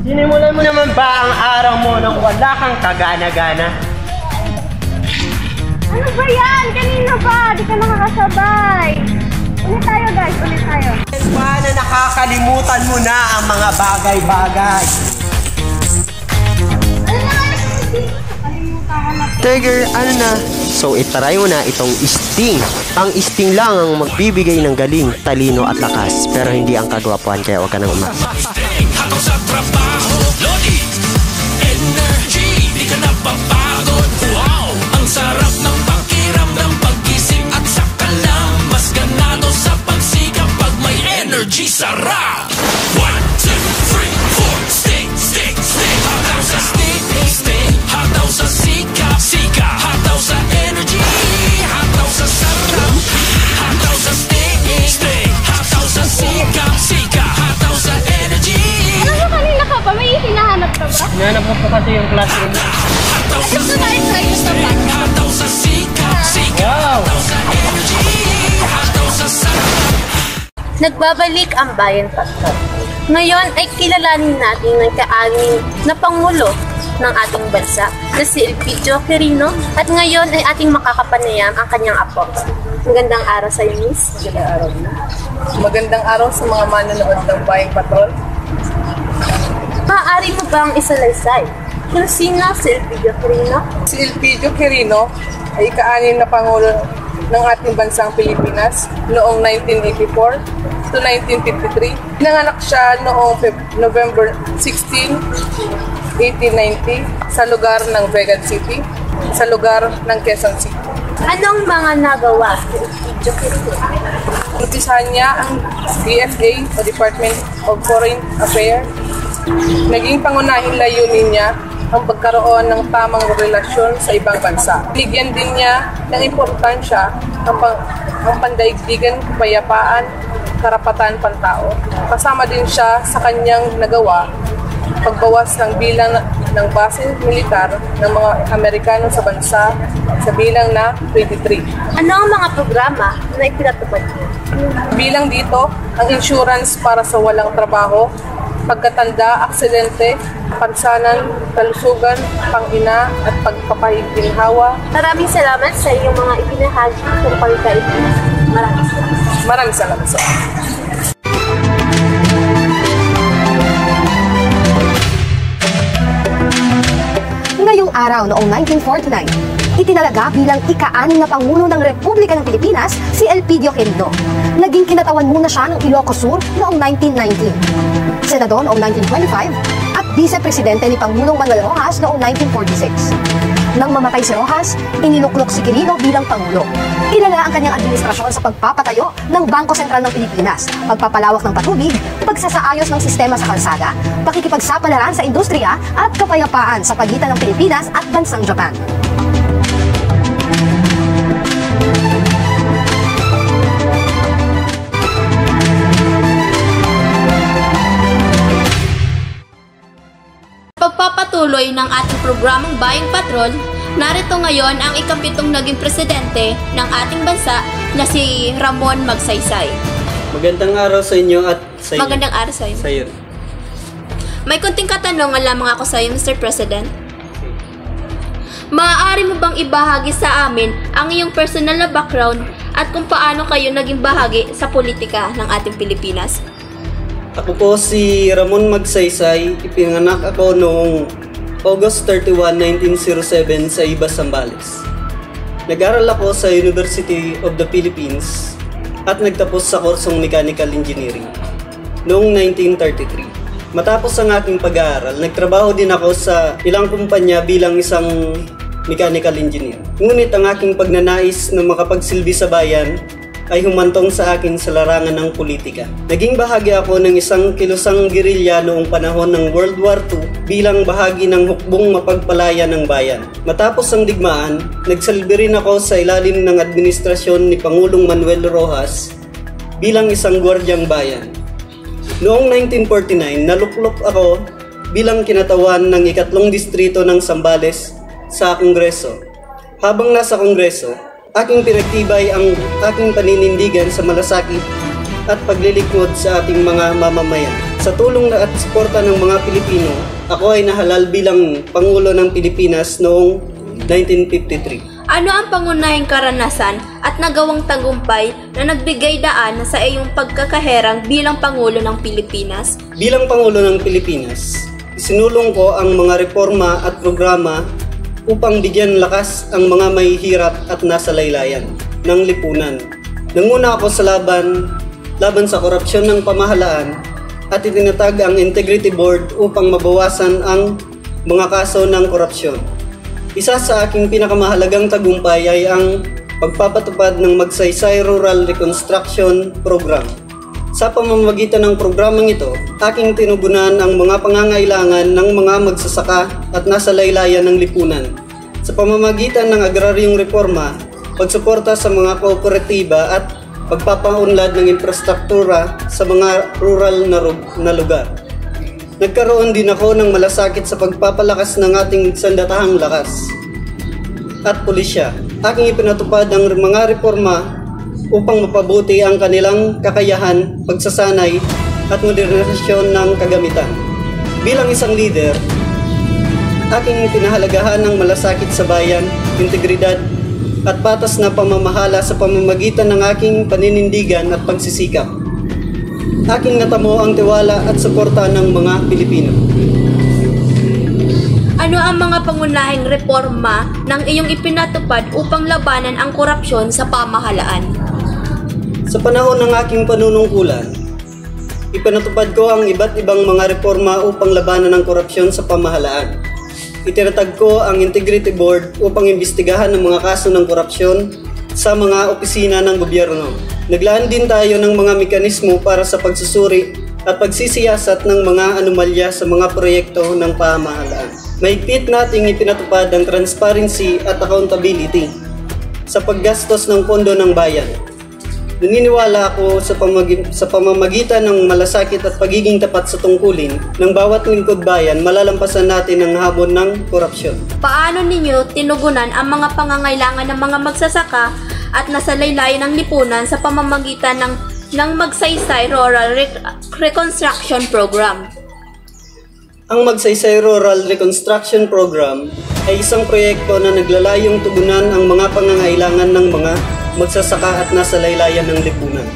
Sinimulan mo naman ba ang araw mo nang wala kang kagana-gana? Ano ba yan? Kanina ba? Di ka nakakasabay. Ulit tayo guys, ulit tayo. Paano nakakalimutan mo na ang mga bagay-bagay? Tiger, ano na? So itaray mo na itong Sting. Ang Sting lang ang magbibigay ng galing, talino at lakas. Pero hindi ang kagwapuan, kaya huwag ka nang umak. Hatong sa trabaho, Lodi, energy, di ka napapagod. Wow, ang sarap ng pakiramdam, pag-isip at sakalam. Mas ganado sa pagsikap pag may energy, sarap. 1, 2, 3, 4, stick, stick, stick. Hataw sa stick, stick. Hataw sa sikap, sikap. Hataw sa energy, hataw sa sarap. Hataw sa stick, stick. Hataw sa sikap, sikap. Hataw sa energy. Ano ba kanina ka ba? May hinahanap ka ba? Hinahanap ko po kasi yung classroom. Hataw sa stick, hataw sa sikap, sikap. Hataw sa energy, hataw sa sarap. Nagbabalik ang Bayan Patrol. Ngayon ay kilalanin natin ng kaangin na Pangulo ng ating bansa na si Elpidio Quirino at ngayon ay ating makakapanayam ang kanyang apo. Magandang araw sa iyo, Miss. Magandang araw. Magandang araw sa mga manonood ng Bayan Patrol. Maaari mo bang isalaysay kung sino si Elpidio Quirino? Si Elpidio Quirino ay ika-6 na Pangulo ng ating bansang Pilipinas noong 1984 to 1953. Pinanganak siya noong November 16, 1890 sa lugar ng Vegan City, sa lugar ng Quezon City. Anong mga nagawa si Elpidio Quirino? Umpisahan niya ang DFA o Department of Foreign Affairs. Naging pangunahing layunin niya ang pagkaroon ng tamang relasyon sa ibang bansa. Bigyan din niya ng importansya ang pandaigdigan, kapayapaan, karapatan pantao. Kasama din siya sa kanyang nagawa pagbawas ng bilang ng base militar ng mga Amerikano sa bansa sa bilang na 23. Ano ang mga programa na ipinatupad niya? Bilang dito, ang insurance para sa walang trabaho, pagkatanda, aksidente, pansanan, kalusugan, pangina at pagpapahiginhawa. Maraming salamat sa iyong mga ibinahagi tungkol kay Elpidio. Maraming salamat. Maraming salamat sa Ngayong araw noong 1949, itinalaga bilang ika-6 na Pangulo ng Republika ng Pilipinas si Elpidio Quirino. Naging kinatawan muna siya ng Ilocos Sur noong 1919, senador noong 1925, at vice-presidente ni Pangulong Manuel Rojas noong 1946. Nang mamatay si Rojas, iniluklok si Quirino bilang Pangulo. Kilala ang kanyang administrasyon sa pagpapatayo ng Bangko Sentral ng Pilipinas, pagpapalawak ng patubig, pagsasaayos ng sistema sa kalsada, pakikipagsapalaran sa industriya at kapayapaan sa pagitan ng Pilipinas at bansang Japan. Pagpapatuloy ng ating programang Bayang Patrol, narito ngayon ang ika-7 naging presidente ng ating bansa na si Ramon Magsaysay. Magandang araw sa inyo at sa inyo. Magandang araw sa iyo. Sa iyo. May konting katanungan lamang ako sa iyo, Mr. President. Maaari mo bang ibahagi sa amin ang iyong personal na background at kung paano kayo naging bahagi sa politika ng ating Pilipinas? Ako po si Ramon Magsaysay. Ipinanganak ako noong August 31, 1907 sa Ibas, Zambales. Nag-aral ako sa University of the Philippines at nagtapos sa kursong Mechanical Engineering noong 1933. Matapos ang aking pag-aaral, nagtrabaho din ako sa ilang kumpanya bilang isang mechanical engineer. Ngunit ang aking pagnanais na makapagsilbi sa bayan ay humantong sa akin sa larangan ng politika. Naging bahagi ako ng isang kilusang gerilya noong panahon ng World War II bilang bahagi ng hukbong mapagpalaya ng bayan. Matapos ang digmaan, nagsalbi rin ako sa ilalim ng administrasyon ni Pangulong Manuel Rojas bilang isang gwardyang bayan. Noong 1949, naluklok ako bilang kinatawan ng ikatlong distrito ng Zambales sa Kongreso. Habang nasa Kongreso, aking pinagtibay ang aking paninindigan sa malasakit at paglilingkod sa ating mga mamamayan. Sa tulong at suporta ng mga Pilipino, ako ay nahalal bilang Pangulo ng Pilipinas noong 1953. Ano ang pangunahing karanasan at nagawang tagumpay na nagbigay daan sa iyong pagkakaherang bilang Pangulo ng Pilipinas? Bilang Pangulo ng Pilipinas, isinulong ko ang mga reforma at programa upang bigyan lakas ang mga mahihirap at nasa laylayan ng lipunan. Nanguna ako sa laban sa korupsyon ng pamahalaan at itinatag ang Integrity Board upang mabawasan ang mga kaso ng korupsyon. Isa sa aking pinakamahalagang tagumpay ay ang pagpapatupad ng Magsaysay Rural Reconstruction Program. Sa pamamagitan ng programang ito, aking tinugunan ang mga pangangailangan ng mga magsasaka at nasa laylayan ng lipunan. Sa pamamagitan ng agraryong reforma, pagsuporta sa mga kooperatiba at pagpapaunlad ng infrastruktura sa mga rural na lugar. Nagkaroon din ako ng malasakit sa pagpapalakas ng ating sandatahang lakas at pulisya. Aking ipinatupad ang mga reforma upang mapabuti ang kanilang kakayahan, pagsasanay at modernisasyon ng kagamitan. Bilang isang leader, aking pinahalagahan ng malasakit sa bayan, integridad at patas na pamamahala sa pamamagitan ng aking paninindigan at pagsisikap. Aking natamo ang tiwala at suporta ng mga Pilipino. Ano ang mga pangunahing reforma ng iyong ipinatupad upang labanan ang korupsyon sa pamahalaan? Sa panahon ng aking panunungkulan, ipinatupad ko ang iba't ibang mga reforma upang labanan ang korupsyon sa pamahalaan. Itinatag ko ang Integrity Board upang imbestigahan ang mga kaso ng korupsyon sa mga opisina ng gobyerno. Naglaan din tayo ng mga mekanismo para sa pagsusuri at pagsisiyasat ng mga anomalya sa mga proyekto ng pamahalaan. Mahigpit nating ipinatupad ang transparency at accountability sa paggastos ng pondo ng bayan. Naniniwala ako sa pamamagitan ng malasakit at pagiging tapat sa tungkulin ng bawat lingkod bayan, malalampasan natin ang hamon ng korupsyon. Paano ninyo tinugunan ang mga pangangailangan ng mga magsasaka at nasa laylayan ng lipunan sa pamamagitan ng Magsaysay Rural Reconstruction Program? Ang Magsaysay Rural Reconstruction Program ay isang proyekto na naglalayong tugunan ang mga pangangailangan ng mga magsasaka at nasa laylayan ng lipunan.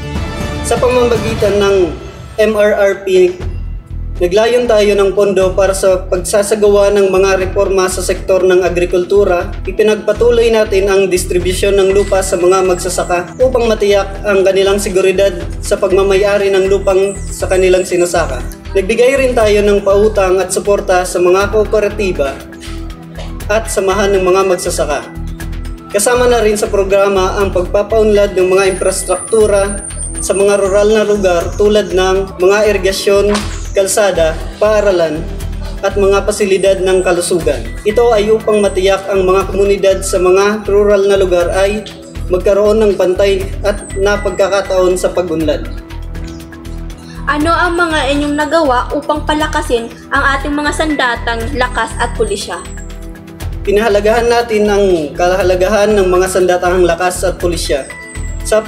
Sa pamamagitan ng MRRP, naglayon tayo ng pondo para sa pagsasagawa ng mga reforma sa sektor ng agrikultura. Ipinagpatuloy natin ang distribusyon ng lupa sa mga magsasaka upang matiyak ang kanilang seguridad sa pagmamayari ng lupang sa kanilang sinasaka. Nagbigay rin tayo ng pautang at suporta sa mga kooperatiba at samahan ng mga magsasaka. Kasama na rin sa programa ang pagpapaunlad ng mga infrastruktura sa mga rural na lugar tulad ng mga irigasyon, kalsada, paaralan at mga pasilidad ng kalusugan. Ito ay upang matiyak ang mga komunidad sa mga rural na lugar ay magkaroon ng pantay at na pagkakataon sa pag-unlad. Ano ang mga inyong nagawa upang palakasin ang ating mga sandatang lakas at pulisya? Pinahalagahan natin ang kahalagahan ng mga sandatahang lakas at pulisya sa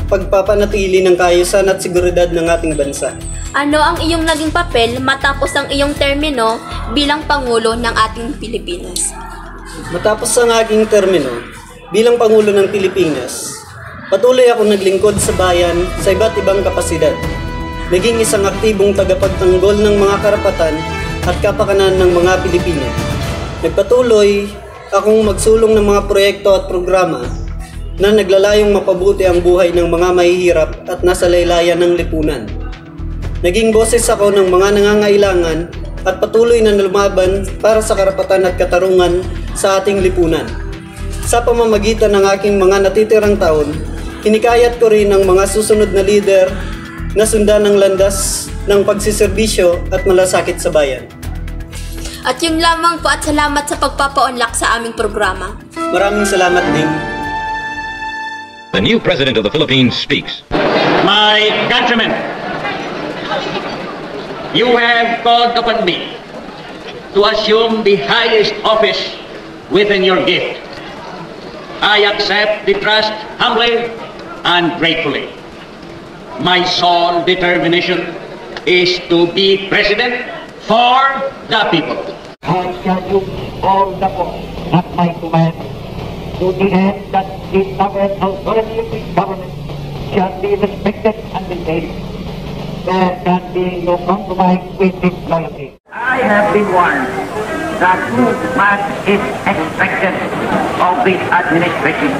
pagpapanatili ng kaayusan at seguridad ng ating bansa. Ano ang iyong naging papel matapos ang iyong termino bilang Pangulo ng ating Pilipinas? Matapos ang aking termino bilang Pangulo ng Pilipinas, patuloy akong naglingkod sa bayan sa iba't ibang kapasidad. Naging isang aktibong tagapagtanggol ng mga karapatan at kapakanan ng mga Pilipino. Nagpatuloy akong magsulong ng mga proyekto at programa na naglalayong mapabuti ang buhay ng mga mahihirap at nasa laylayan ng lipunan. Naging boses ako ng mga nangangailangan at patuloy na lumaban para sa karapatan at katarungan sa ating lipunan. Sa pamamagitan ng aking mga natitirang taon, hinikayat ko rin ang mga susunod na lider na sundan ng landas ng pagsiserbisyo at malasakit sa bayan. At yung lamang po at salamat sa pagpapaunlak sa aming programa. Maraming salamat din. The new President of the Philippines speaks. My countrymen, you have called upon me to assume the highest office within your gift. I accept the trust humbly and gratefully. My sole determination is to be President for the people. I shall use all the force at my command to the end that the sovereign authority of the government shall be respected and maintained. There can be no compromise with this loyalty. I have been warned that too much is expected of this administration,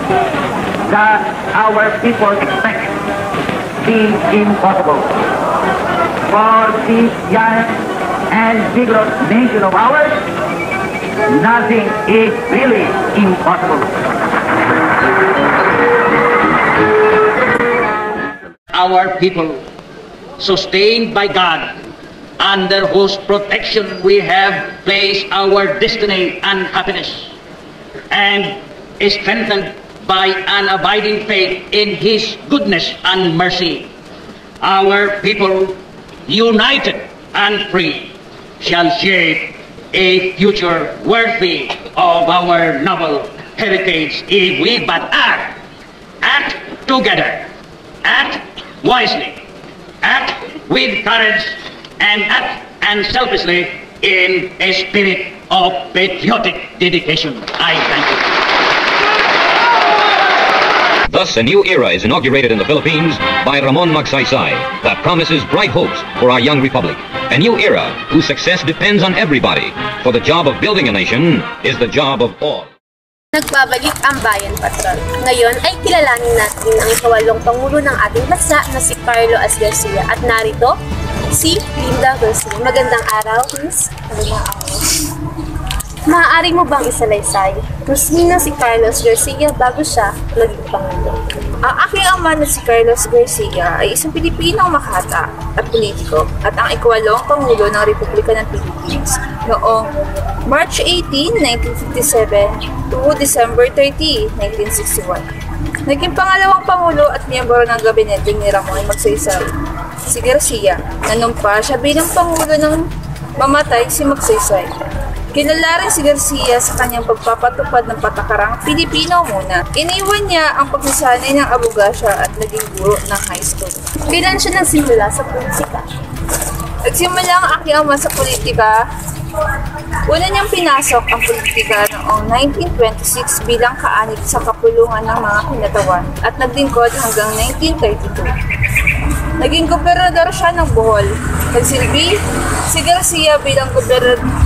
that our people expect the impossible. For this young and vigorous nation of ours, nothing is really impossible. Our people, sustained by God, under whose protection we have placed our destiny and happiness, and is strengthened by an abiding faith in His goodness and mercy. Our people, united and free, shall shape a future worthy of our noble heritage if we but act together, act wisely, act with courage, and act unselfishly in a spirit of patriotic dedication. I thank you. Thus, a new era is inaugurated in the Philippines by Ramon Magsaysay that promises bright hopes for our young republic. A new era whose success depends on everybody, for the job of building a nation is the job of all. Nagbabalik ang Bayan Patrol. Ngayon ay kilalanin natin ang ikawalong Pangulo ng ating bansa na si Carlo S. Garcia. At narito, si Linda Garcia. Magandang araw, Miss. Maaari mo bang isalaysay kung sino si Carlos Garcia bago siya maging Pangulo? Ang aking ama na si Carlos Garcia ay isang Pilipinong makata at politiko at ang ikawalong Pangulo ng Republika ng Pilipinas noong March 18, 1957 to December 30, 1961. Naging pangalawang Pangulo at miyembro ng gabinete ni Ramon Magsaysay si Garcia na numpa siya bilang Pangulo ng mamatay si Magsaysay. Kilala rin si Garcia sa kanyang pagpapatupad ng patakarang Pilipino muna. Iniwan niya ang pagsasanay ng abogasya at naging guro ng high school. Kailan siya nagsimula sa politika? Nagsimula ang aking ama sa politika. Una niyang pinasok ang politika noong 1926 bilang kaanib sa kapulungan ng mga kinatawan at naglingkod hanggang 1932. Naging gobernador siya ng Bohol. Nagsilbi si Garcia bilang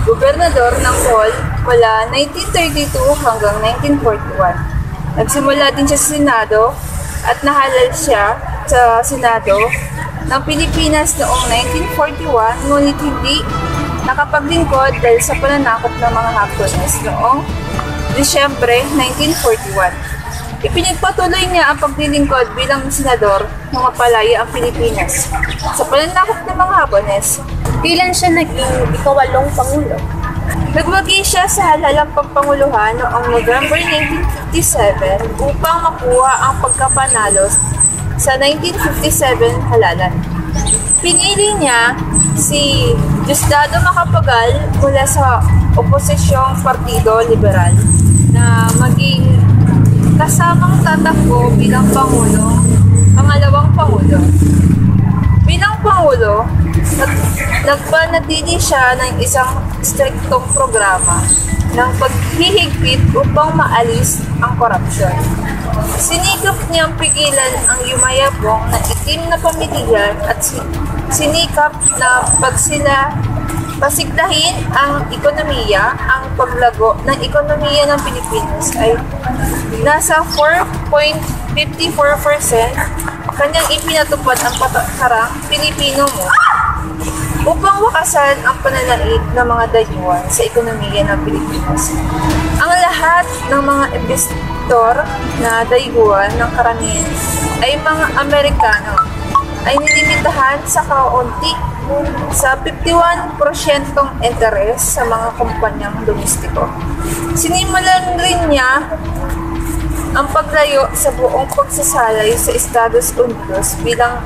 gobernador ng Bohol mula 1932 hanggang 1941. Nagsimula din siya sa Senado at nahalal siya sa Senado ng Pilipinas noong 1941, ngunit hindi nakapaglingkod dahil sa pananakop ng mga Hapones noong Disyembre 1941. Ipinagpatuloy niya ang paglilingkod bilang senador nang mapalaya ang Pilipinas sa pananakop ng mga Hapones. Kailan siya naging ikawalong Pangulo? Nagwagi siya sa halalang pagpanguluhan noong November 1957 upang makuha ang pagkapanalo sa 1957 halalan. Pinili niya si Diosdado Macapagal mula sa opozisyong Partido Liberal na maging kasamang tatakbo bilang pangalawang Pangulo. Bilang Pangulo, nagpanatili siya ng isang striktong programa ng paghihigpit upang maalis ang korupsyon. Sinikap niyang pigilan ang yumayabong na itim na pamilya at sinikap na pasiglahin ang ekonomiya. Ang paglago ng ekonomiya ng Pilipinas ay nasa 4.54%. Kanyang ipinatupad ang patakarang Pilipino mo upang wakasan ang pananait ng mga dayuhan sa ekonomiya ng Pilipinas. Ang lahat ng mga investor na dayuhan ng karamihan ay mga Amerikano ay nilimitahan sa kaunti sa 51% interes sa mga kumpanyang domestiko. Sinimulan rin niya ang paglayo sa buong pagsasalay sa Estados Unidos bilang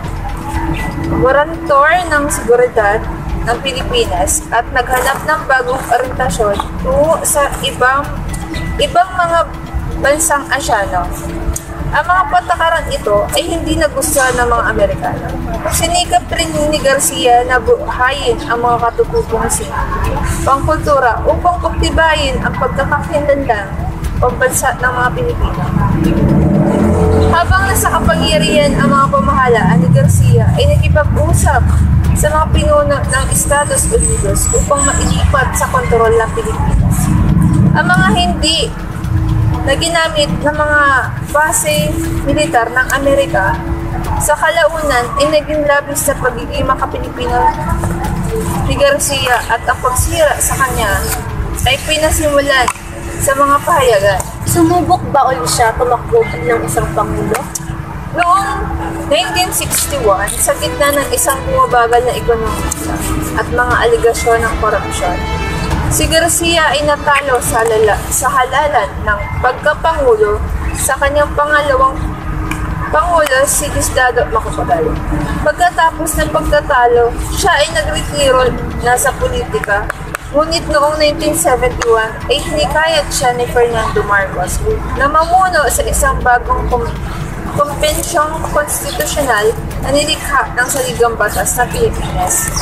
guarantor ng seguridad ng Pilipinas at naghanap ng bagong orientasyon tungo sa ibang mga bansang Asyano. Ang mga patakaran ito ay hindi nagustuhan ng mga Amerikano. Sinikap rin ni Garcia na buhayin ang mga katutubong pangkultura upang pagtibayin ang pagkakakilanlan pambansa ng mga Pilipino. Habang nasa kapangyarihan ang mga pamahalaan ni Garcia ay nakipag-usap sa mga pinuno ng Estados Unidos upang mailipat sa kontrol ng Pilipinas. Ang mga hindi na ginamit ng mga base militar ng Amerika sa kalaunan ay naging labis sa pagiging makapilipino ni Garcia at ang pagsira sa kanya ay pinasimulan sa mga pahayagan. Sumubok ba ulit siya tumakbo ng isang Pangulo? Noong 1961, sa gitna ng isang bumabagal na ekonomiya at mga aligasyon ng korupsyon, si Garcia ay natalo sa halalan ng pagkapangulo sa kanyang pangalawang Pangulo, si Diosdado Macapagal. Pagkatapos ng pagkatalo, siya ay nagretiro na sa politika. Ngunit noong 1971 ay hinikayat siya ni Ferdinand Marcos na mamuno sa isang bagong kompensyong konstitusyonal na nilikha ng saligang batas ng Pilipinas.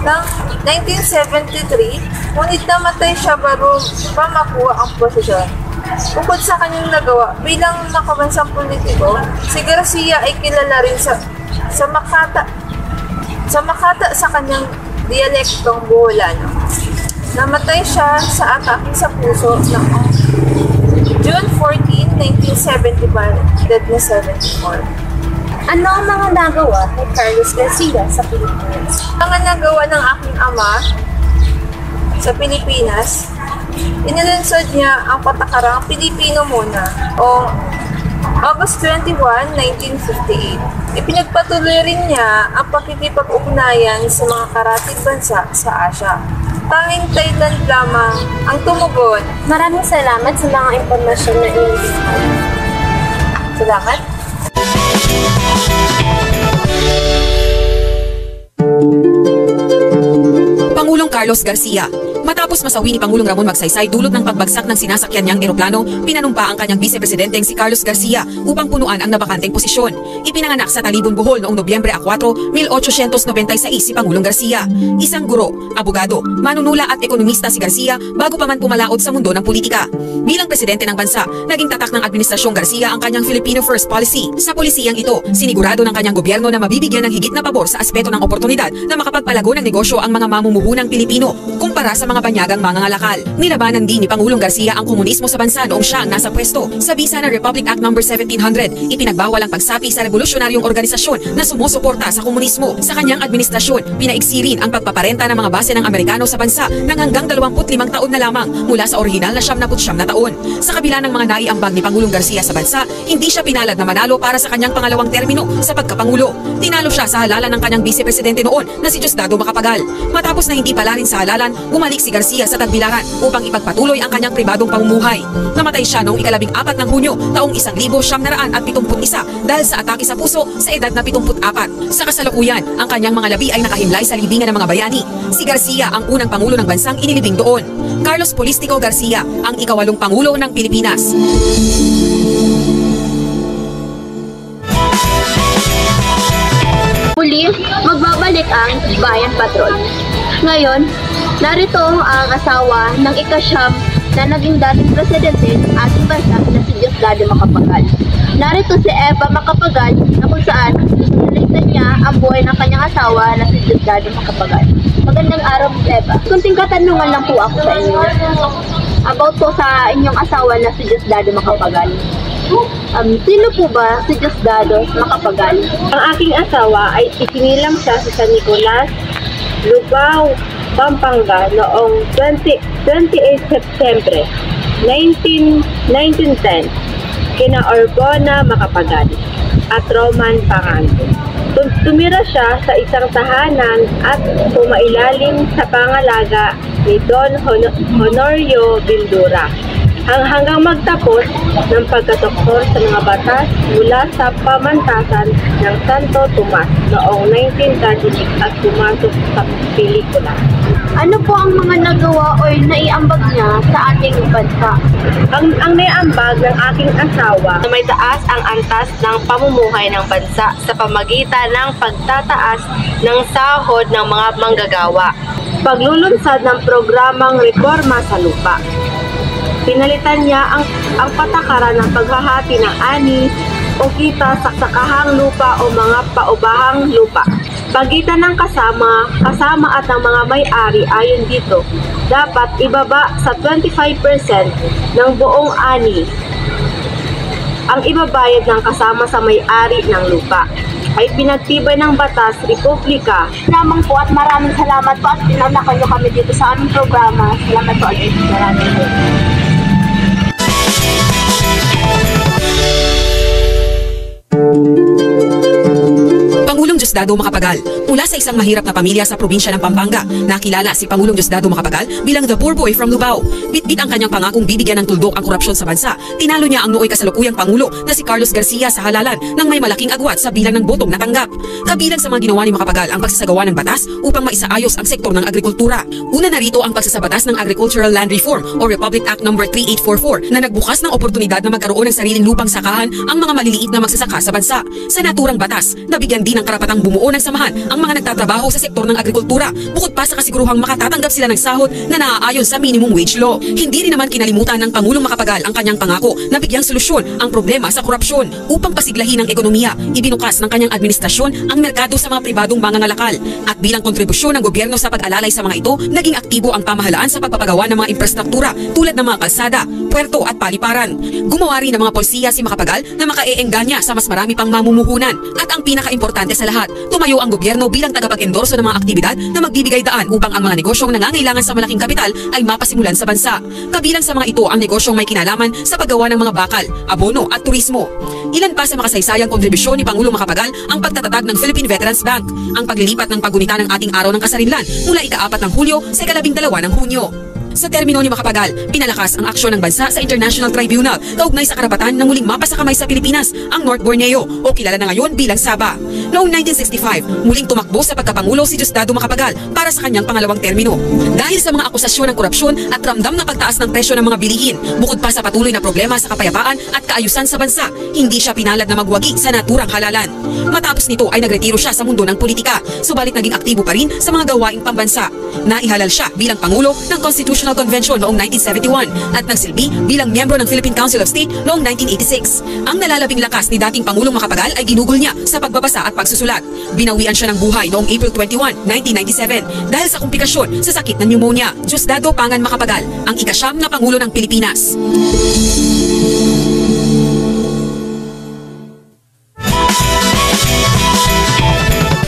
Noong 1973, ngunit namatay siya bago pa makuha ang posisyon. Bukod sa kanyang nagawa bilang makabansang politiko, si Garcia ay kilala rin sa Makata sa kanyang dialektong Boholano. Namatay siya sa atake sa puso noong June 14, 1975, dead na 74. Ano ang mga nagawa ni Carlos Garcia sa Pilipinas? Ang nagawa ng aking ama sa Pilipinas, inilunsad niya ang patakarang Pilipino Muna o August 21, 1958. Ipinagpatuloy rin niya ang pakikipag-ugnayan sa mga karatig bansa sa Asia. Tanging Thailand lamang ang tumugon. Maraming salamat sa mga impormasyon na inibigay. Salamat. Pangulong Carlos Garcia. Matapos masawi ni Pangulong Ramon Magsaysay dulot ng pagbagsak ng sinasakyan niyang eroplano, pinanumpa ang kanyang vice-presidenteng si Carlos Garcia upang punuan ang nabakanteng posisyon. Ipinanganak sa Talibon, Bohol noong Nobyembre 4, 1896 si Pangulong Garcia. Isang guro, abogado, manunula at ekonomista si Garcia bago pa man pumalaot sa mundo ng politika. Bilang presidente ng bansa, naging tatak ng Administrasyong Garcia ang kanyang Filipino First Policy. Sa polisiyang ito, sinigurado ng kanyang gobyerno na mabibigyan ng higit na pabor sa aspeto ng oportunidad na makapagpalago ng negosyo ang mga mamumuhunang Pilipino kumpara sa mga banyagang mangangalakal. Nilabanan din ni Pangulong Garcia ang komunismo sa bansa noong siya nasa pwesto. Sa bisa ng Republic Act No. 1700, ipinagbawal ang pagsapi sa revolusyonaryong organisasyon na sumusuporta sa komunismo. Sa kanyang administrasyon, pinaiksi rin ang pagpaparenta ng mga base ng Amerikano sa bansa ng hanggang 25 taon na lamang mula sa orihinal na 79 na taon. Sa kabila ng mga naiambag ni Pangulong Garcia sa bansa, hindi siya pinalad na manalo para sa kanyang pangalawang termino sa pagkapangulo. Tinalo siya sa halalan ng kanyang vice-presidente noon na si Diosdado Macapagal. Matapos na hindi pala rin sa halalan, bumalik si Garcia sa Tagbilaran upang ipagpatuloy ang kanyang pribadong pamumuhay. Namatay siya noong 14 ng Hunyo taong 1971 dahil sa atake sa puso sa edad na 74. Sa kasalukuyan, ang kanyang mga labi ay nakahimlay sa libingan ng mga bayani. Si Garcia ang unang pangulo ng bansang inilibing doon. Carlos Polistico Garcia, ang ika-8 Pangulo ng Pilipinas. Bayan Patrol. Ngayon, narito ang asawa ng ikasyam na naging dating presidente ng ating bansa na si Diosdado Macapagal. Narito si Eva Macapagal na kung saan isinalitan niya ang buhay ng kanyang asawa na si Diosdado Macapagal. Magandang araw, Eva. Kunting katanungan lang po ako sa inyo. About po sa inyong asawa na si Diosdado Macapagal. Sino po ba si Diosdado Macapagal? Ang aking asawa ay isinilang siya sa San Nicolas, Lubao, Pampanga noong 28 September 1910 kina Orbona Macapagal at Roman Panganto. Tumira siya sa isang tahanan at pumailalim sa pangalaga ni Don Honorio Bindura hanggang magtapos ng pagkadoktor sa mga batas mula sa pamantasan ng Santo Tomas noong 1936 at pumasok sa pelikula. Ano po ang mga nagawa o naiambag niya sa ating bansa? Ang naiambag ng aking asawa na may taas ang antas ng pamumuhay ng bansa sa pamagitan ng pagtataas ng sahod ng mga manggagawa, paglulunsad ng programang reforma sa lupa. Pinalitan niya ang patakaran ng paghahati ng ani o kita sa sakahang lupa o mga paubahang lupa. Pagitan ng kasama at ng mga may-ari ayon dito, dapat ibaba sa 25% ng buong ani ang ibabayad ng kasama sa may-ari ng lupa. Ay pinagtibay ng batas Republika. Lamang po at maraming salamat po at pinanakan niyo kami dito sa aming programa. Salamat po ulit. Maraming po. Pangulong Diosdado Macapagal. Mula sa isang mahirap na pamilya sa probinsya ng Pampanga, nakilala si Pangulong Diosdado Macapagal bilang the poor boy from Lubao. Bitbit ang kanyang pangakong bibigyan ng tuldok ang korupsyon sa bansa. Tinalo niya ang nooy kasalukuyang Pangulo na si Carlos Garcia sa halalan nang may malaking agwat sa bilang ng botong natanggap. Kabilang sa mga ginawa ni Macapagal ang pagsasagawa ng batas upang maisaayos ang sektor ng agrikultura. Una narito ang pagsasabatas ng Agricultural Land Reform o Republic Act No. 3844 na nagbukas ng oportunidad na magkaroon ng sariling lupang sakahan ang mga maliliit na magsasaka sa bansa. Sa naturang batas, nabigyan din ng karapatang bumuo ng samahan ang mga nagtatrabaho sa sektor ng agrikultura, bukod pa sa kasiguruhang makatatanggap sila ng sahod na naaayon sa minimum wage law. Hindi rin naman kinalimutan ng Pangulong Macapagal ang kanyang pangako na bigyang solusyon ang problema sa korupsyon. Upang pasiglahin ang ekonomiya, ibinukas ng kanyang administrasyon ang merkado sa mga pribadong mangangalakal. At bilang kontribusyon ng gobyerno sa pag-alalay sa mga ito, naging aktibo ang pamahalaan sa pagpapagawa ng mga infrastruktura tulad ng mga kalsada, puerto at paliparan. Gumawa rin ng mga polisiya si Macapagal na makaeengganyo sa mas marami pang mamumuhunan. At ang pinaka-importante sa lahat, tumayo ang gobyerno bilang tagapag-endorso ng mga aktibidad na magbibigay daan upang ang mga negosyong nangangailangan sa malaking kapital ay mapasimulan sa bansa. Kabilang sa mga ito ang negosyong may kinalaman sa paggawa ng mga bakal, abono at turismo. Ilan pa sa makasaysayang kontribusyon ni Pangulong Macapagal ang pagtatatag ng Philippine Veterans Bank, ang paglilipat ng paggunita ng ating araw ng kasarinlan mula ika-4 ng Hulyo sa ika-12 ng Hunyo. Sa termino ni Macapagal, pinalakas ang aksyon ng bansa sa International Tribunal kaugnay sa karapatan na muling mapasakamay sa Pilipinas ang North Borneo o kilala na ngayon bilang Sabah. Noong 1965, muling tumakbo sa pagkapangulo si Diosdado Macapagal para sa kanyang pangalawang termino. Dahil sa mga akusasyon ng korupsyon at ramdam na pagtaas ng presyo ng mga bilihin, bukod pa sa patuloy na problema sa kapayapaan at kaayusan sa bansa, hindi siya pinalad na magwagi sa naturang halalan. Matapos nito ay nagretiro siya sa mundo ng politika, subalit naging aktibo pa rin sa mga gawaing pambansa. Naihalal siya bilang Pangulo ng Constitutional Convention noong 1971 at nagsilbi bilang miyembro ng Philippine Council of State noong 1986. Ang nalalabing lakas ni dating Pangulong Macapagal ay ginugol niya sa pagbabasa at pagsusulat. Binawian siya ng buhay noong April 21, 1997 dahil sa komplikasyon sa sakit ng pneumonia. Diosdado Pangan Macapagal, ang ika-9 na Pangulo ng Pilipinas.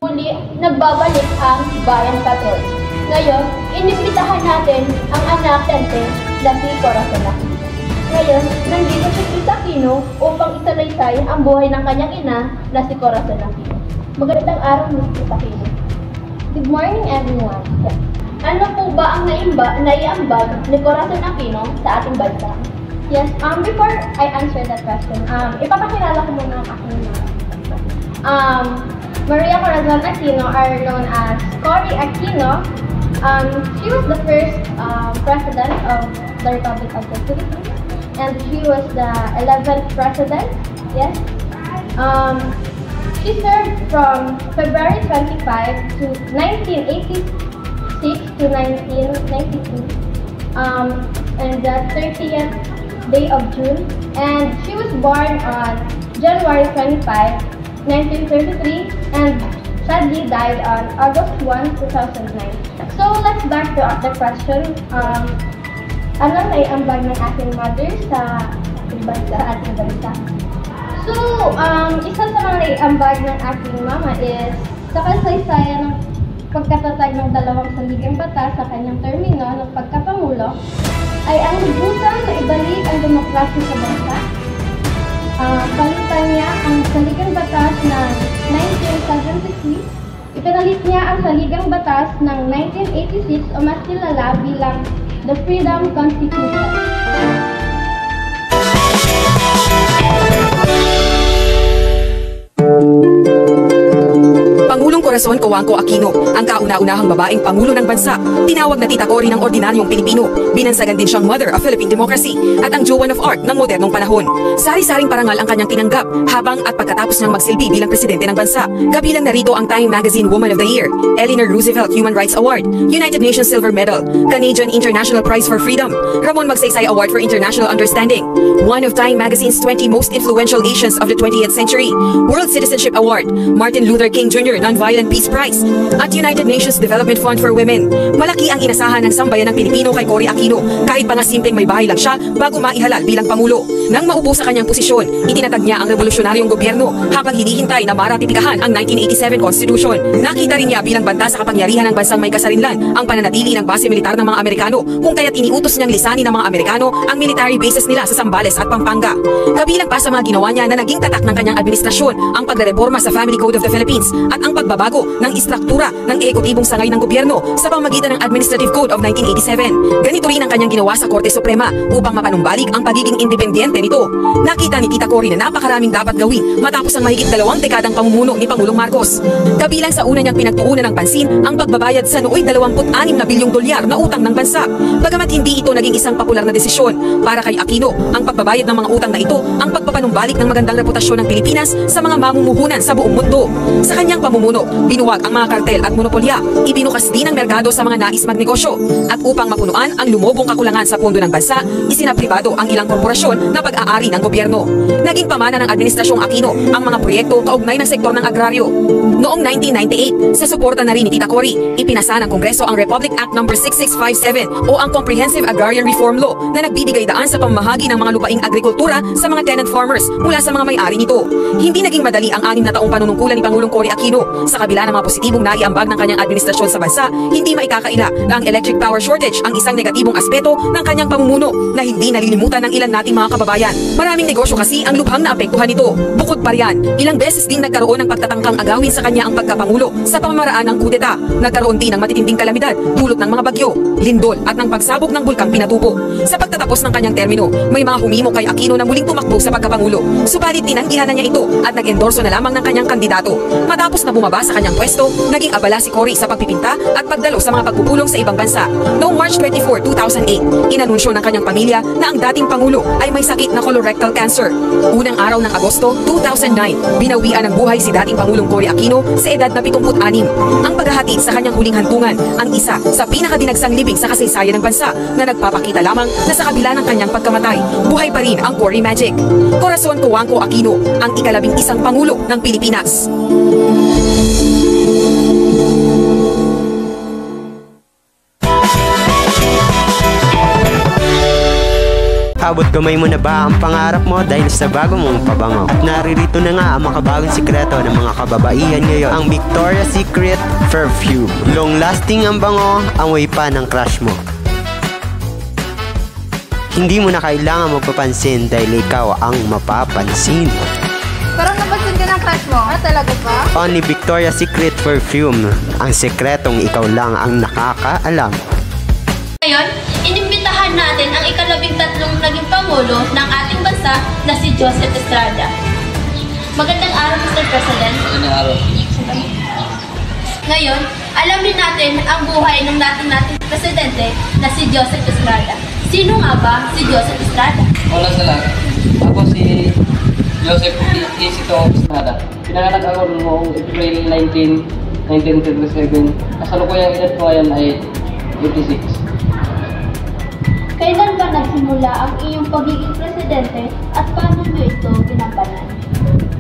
Muli, nagbabalik ang Bayan Patrol. Ngayon, inimbitahan natin ang anak na si Corazon Aquino. Ngayon, nandito si Tita Aquino upang isalaysay ang buhay ng kanyang ina na si Corazon Aquino. Magandang araw, Miss Tita Aquino. Good morning, everyone. Ano po ba ang naiambag ni Corazon Aquino sa ating bansa? Yes, before I answer that question, ipapakilala ko muna ang aking Maria Corazon Aquino, are known as Cory Aquino. She was the first president of the Republic of the Philippines, and she was the 11th president. Yes. She served from February 25 to 1986 to 1992, and the 30th day of June. And she was born on January 25, 1933, and sadly died on August 1, 2009. So let's back to the question. Ano naiambag ng ating mother sa ating bansa? So, isa sa mga naiambag ng aking mama is sa kasaysayan ng pagkatatag ng dalawang saligang batas sa kanyang termino ng pagkapangulo ay ang lubusang na ibalik ang demokrasya sa bansa. Palitan niya ang saligang batas ng 1973. Ipinalit niya ang saligang batas ng 1986 o mas kilala bilang the Freedom Constitution. Pangulong Corazon Cojuangco Aquino, ang kauna-unahang babaeng pangulo ng bansa, tinawag na tita Cory ng ordinaryong Pilipino, binansagan din siyang mother of Philippine democracy at ang Joan of Arc ng modernong panahon. Sari-saring parangal ang kanyang tinanggap habang at pagkatapos niyang magsilbi bilang presidente ng bansa. Kabilang narito ang Time Magazine Woman of the Year, Eleanor Roosevelt Human Rights Award, United Nations Silver Medal, Canadian International Prize for Freedom, Ramon Magsaysay Award for International Understanding, one of Time Magazine's 20 most influential Asians of the 20th century, World Citizenship Award, Martin Luther King Jr. Nonviolent Peace Prize, at United Nations Development Fund for Women. Malaki ang inasahan ng sambayan ng Pilipino kay Cory Aquino, kahit pa nga simpleng may bahay lang siya bago maihalal bilang Pangulo. Nang maupo sa kanyang posisyon, itinatag niya ang revolusyonaryong gobyerno habang hinihintay na maratipikahan ang 1987 Constitution. Nakita rin niya bilang banta sa kapangyarihan ng bansang may kasarinlan ang pananatili ng base militar ng mga Amerikano, kung kaya't iniutos niyang lisanin ng mga Amerikano ang military bases nila sa Zambales at Pampanga. Kabilang pa sa mga ginawa niya na naging tatak ng kanyang administrasyon ang pagrereforma sa Family Code of the Philippines at ang pagbabago ng istruktura ng ehekutibong sangay ng gobyerno sa pamamagitan ng Administrative Code of 1987. Ganito rin ang kanyang ginawa sa Korte Suprema upang mapanumbalik ang pagiging independyente nito. Nakita ni Tita Cory na napakaraming dapat gawin matapos ang mahigit 2 dekadang pamumuno ni Pangulong Marcos. Kabilang sa una niyang pinagtuunan ng pansin ang pagbabayad sa nooy 26 na bilyong dolyar na utang ng bansa. Bagamat hindi ito naging isang popular na desisyon, para kay Aquino, ang pagbabayad ng mga utang na ito ang pagpapanumbalik ng magandang reputasyon ng Pilipinas sa mga mamumuhunan sa buong mundo. Sa kanyang pamumuno, binuwag ang mga kartel at monopolya, ibinukas din ang merkado sa mga nais magnegosyo, at upang mapunuan ang lumobong kakulangan sa pondo ng bansa, isinapribado ang ilang korporasyon na pag-aari ng gobyerno. Naging pamana ng Administrasyong Aquino ang mga proyekto kaugnay ng sektor ng agraryo. Noong 1998, sa suporta na rin ni Tita Cory, ipinasa ng Kongreso ang Republic Act No. 6657 o ang Comprehensive Agrarian Reform Law na nagbibigay daan sa pamahagi ng mga lupaing agrikultura sa mga tenant farmers mula sa mga may-ari nito. Hindi naging madali ang 6 na taong panunungkulan ni Pangulong Cory Aquino. Sa kabila ng mga positibong naiambag ng kanyang administrasyon sa bansa, hindi maikakaila na ang electric power shortage ang isang negatibong aspeto ng kanyang pamumuno na hindi nalilimutan ng ilan nating mga kababayan. Maraming negosyo kasi ang lubhang naapektuhan nito. Bukod pa riyan, ilang beses din nagkaroon ng pagtatangkang agawin sa kanya ang pagkapangulo sa pamamaraan ng kudeta. Nagkaroon din ng matitinding kalamidad dulot ng mga bagyo, lindol at ng pagsabog ng bulkang Pinatubo. Sa pagtatapos ng kanyang termino, may mga humimo kay Aquino na muling tumakbo sa pagkapangulo. Subalit tinanggihan na niya ito at nag-endorso na lamang ng kanyang kandidato. Matapos na bumaba sa kanyang pwesto, naging abala si Cory sa pagpipinta at pagdalo sa mga pagpupulong sa ibang bansa. Noong March 24, 2008, inanunsyo ng kanyang pamilya na ang dating Pangulo ay may sakit na colorectal cancer. Unang araw ng Agosto 2009, binawian ng buhay si dating Pangulong Cory Aquino sa edad na 76. Ang paghahatid sa kanyang huling hantungan ang isa sa pinakadinagsang libing sa kasaysayan ng bansa na nagpapakita lamang na sa kabila ng kanyang pagkamatay, buhay pa rin ang Cory Magic. Corazon Cojuangco Aquino, ang ika-11 Pangulo ng Pilipinas. Abot kamay mo na ba ang pangarap mo dahil sa bago mong pabango? At naririto na nga ang makabagong sikreto ng mga kababaihan ngayon, ang Victoria's Secret Perfume. Long-lasting ang bango, amoy pa ng crush mo. Hindi mo na kailangan magpapansin dahil ikaw ang mapapansin. Parang napansin ka ng crush mo? Talaga ba? Only Victoria's Secret Perfume, ang sekretong ikaw lang ang nakakaalam. Ngayon, inimbitahan natin ang ika-13 naging Pangulo ng ating bansa na si Joseph Estrada. Magandang araw, Mr. President. Magandang araw. Ngayon, alamin natin ang buhay ng nating presidente na si Joseph Estrada. Sino nga ba si Joseph Estrada? Wala sa lahat. Ako si Joseph Isito Estrada. Pinanganak ako noong April 19, 1937. Kasalukuyang edad ko ngayon ay 86. Kailan ba nagsimula ang iyong pagiging presidente at paano niyo ito ginampanan?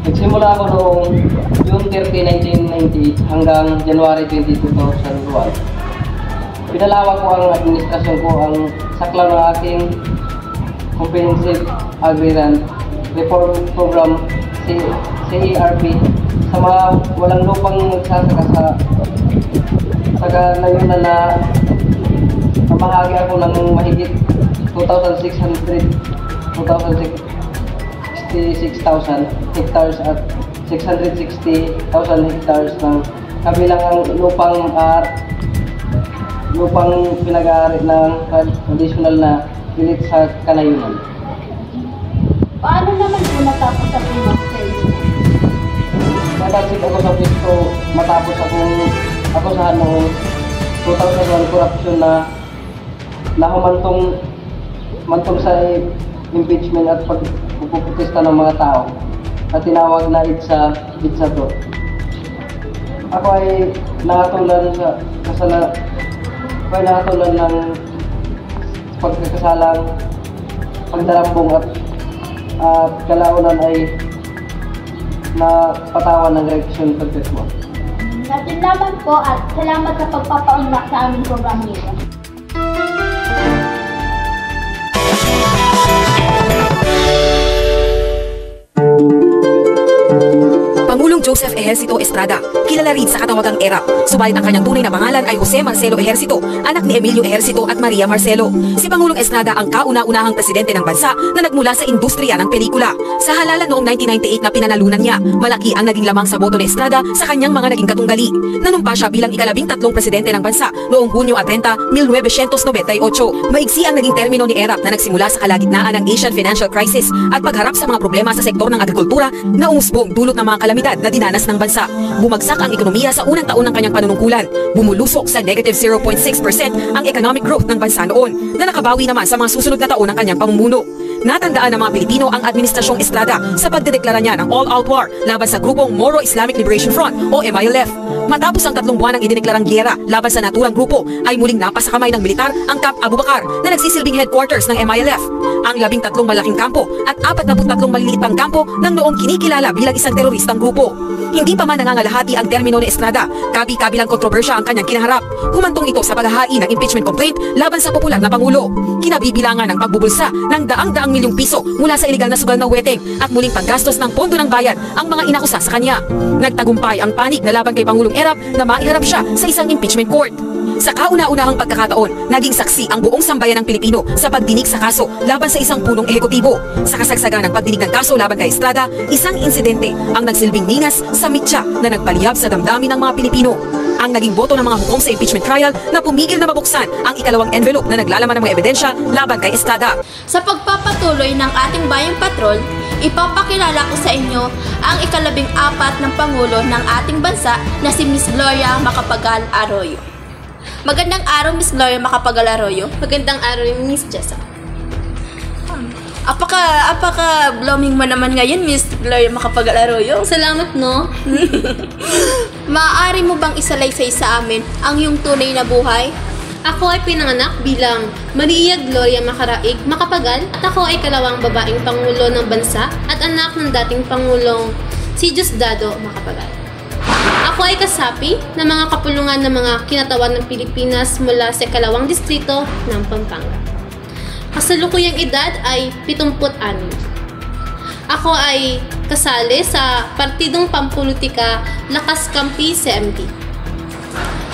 Nagsimula ako noong June 30, 1998 hanggang January 20, 2001. Pinalawak ko ang administrasyon ko, ang saklaw ng aking Comprehensive Agrarian Reform Program, CARP, sa mga walang lupang magsasaka sa kalayunan na mamahagi ako ng mahigit 2,666,000 hectares at 660,000 hectares ng kabilang ang lupang pinag-aari ng traditional na pilit sa kalayunan. Paano naman po natapos sa pinag-sale? Natalsik ako sa pisto matapos akong akusahan noong 2001 corruption na humantong sa impeachment at pagpuputista ng mga tao at tinawag na itsa to. Ako ay nakatulan ng pagkakasalang pagdarambong at kalaunan ay napatawan ng reaksyon pagkasmo. Natin lamang po at salamat sa pagpapaunlak sa aming program nito. Pangulong Joseph Ejercito Estrada, kilala rin sa katawagang ERAP. Subalit ang kanyang tunay na pangalan ay Jose Marcelo Ejercito, anak ni Emilio Ejercito at Maria Marcelo. Si Pangulong Estrada ang kauna-unahang presidente ng bansa na nagmula sa industriya ng pelikula. Sa halalan noong 1998 na pinanalunan niya, malaki ang naging lamang sa boto ni Estrada sa kanyang mga naging katunggali. Nanumpa siya bilang ika-13 presidente ng bansa noong Hunyo 30, 1998. Maigsi ang naging termino ni ERAP na nagsimula sa kalagitnaan ng Asian Financial Crisis at pagharap sa mga problema sa sektor ng agrikultura na umusbong dulot ng mga kalamidad na dinanas ng bansa. Bumagsak ang ekonomiya sa unang taon ng kanyang panunungkulan. Bumulusok sa negative 0.6% ang economic growth ng bansa noon na nakabawi naman sa mga susunod na taon ng kanyang pamumuno. Natandaan ng mga Pilipino ang Administrasyong Estrada sa pagdedeklara niya ng all-out war laban sa grupong Moro Islamic Liberation Front o MILF. Matapos ang 3 buwan ng idineklarang giyera laban sa naturang grupo, ay muling napasa kamay ng militar ang Camp Abu Bakar na nagsisilbing headquarters ng MILF. Ang 13 malaking kampo at 43 maliliit pang kampo ng noong kinikilala bilang isang teroristang grupo. Hindi pa man nangangalahati ang termino ni Estrada, kabi-kabilang kontrobersya ang kanyang kinaharap. Humantong ito sa paghahain ng impeachment complaint laban sa popular na Pangulo. Kinabibilangan ng pagbubulsa ng daang-daang milyong piso mula sa iligal na sugal na weteng at muling paggastos ng pondo ng bayan ang mga inakusa sa kanya. Nagtagumpay ang panig na laban kay Pangulong ERAP na maiharap siya sa isang impeachment court. Sa kauna-unahang pagkakataon, naging saksi ang buong sambayan ng Pilipino sa pagdinig sa kaso laban sa isang punong ehekutibo. Sa kasagsagan ng pagdinig ng kaso laban kay Estrada, isang insidente ang nagsilbing mingas sa mitya na nagpaliyab sa damdamin ng mga Pilipino. Ang naging boto ng mga hukom sa impeachment trial na pumigil na mabuksan ang ikalawang envelope na naglalaman ng mga ebidensya laban kay Estrada. Sa pagpapatuloy ng ating Bayang Patrol, ipapakilala ko sa inyo ang ika-14 ng Pangulo ng ating bansa na si Miss Gloria Macapagal Arroyo. Magandang araw, Miss Gloria Macapagal Arroyo. Magandang araw, Miss Jessa. Apaka-blooming mo naman ngayon, Miss Gloria Macapagal Arroyo. Salamat, no? Maaari mo bang isalaysay sa amin ang iyong tunay na buhay? Ako ay pinanganak bilang Maria Gloria Macaraig Macapagal at ako ay kalawang babaeng Pangulo ng bansa at anak ng dating Pangulong si Diosdado Macapagal. Ako ay kasapi ng mga kapulungan ng mga kinatawan ng Pilipinas mula sa kalawang distrito ng Pampanga. Kasalukuyang edad ay 76. Ako ay kasali sa Partidong Pampolitika Lakas Kampi CMD.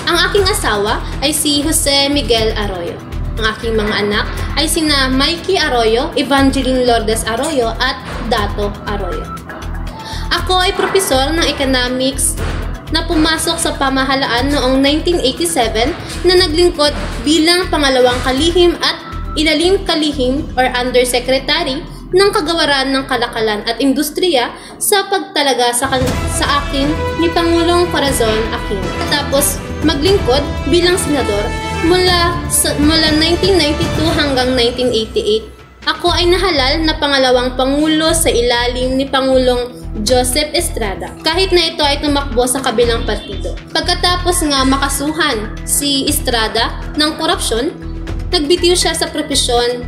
Ang aking asawa ay si Jose Miguel Arroyo. Ang aking mga anak ay sina Mikey Arroyo, Evangeline Lourdes Arroyo at Dato Arroyo. Ako ay profesor ng economics na pumasok sa pamahalaan noong 1987 na naglingkod bilang pangalawang kalihim at ilalim kalihim or undersecretary ng Kagawaran ng Kalakalan at Industriya sa pagtalaga sa akin ni Pangulong Corazon Aquino. Tapos maglingkod bilang senador mula 1992 hanggang 1988 Ako ay nahalal na pangalawang Pangulo sa ilalim ni Pangulong Joseph Estrada, kahit na ito ay tumakbo sa kabilang partido. Pagkatapos nga makasuhan si Estrada ng korupsyon, nagbitiw siya sa propesyon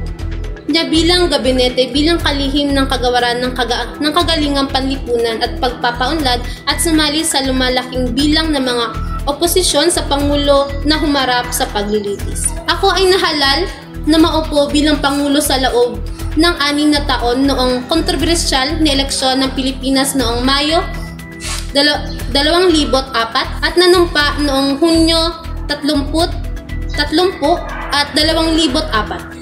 niya bilang gabinete bilang kalihim ng kagawaran ng kagalingang panlipunan at pagpapaunlad at sumali sa lumalaking bilang ng mga oposisyon sa Pangulo na humarap sa paglilitis. Ako ay nahalal na maupo bilang Pangulo sa loob ng 6 na taon noong kontrobersyal na eleksyon ng Pilipinas noong Mayo 2004 at nanumpa noong Hunyo 30 at 2004.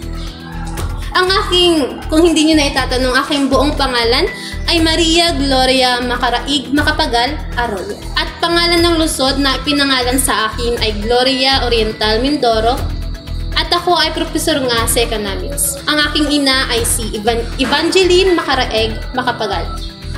Ang aking, kung hindi nyo na itatanong, aking buong pangalan ay Maria Gloria Macaraig Macapagal Arroyo. At pangalan ng lungsod na pinangalan sa akin ay Gloria Oriental Mindoro. At ako ay profesor nga sa economics. Ang aking ina ay si Evangeline Macaraig Macapagal.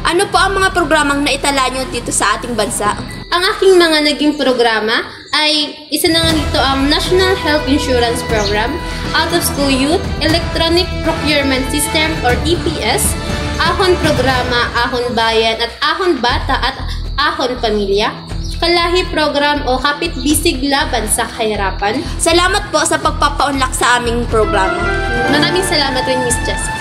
Ano po ang mga programang naitala nyo dito sa ating bansa? Ang aking mga naging programa ay isa na nga dito ang National Health Insurance Program, Out of School Youth, Electronic Procurement System or EPS, Ahon Programa, Ahon Bayan at Ahon Bata at Ahon Pamilya, Kalahi Program o Kapit Bisig Laban sa Kahirapan. Salamat po sa pagpapaunlak sa aming programa. Maraming salamat rin, Miss Jessica.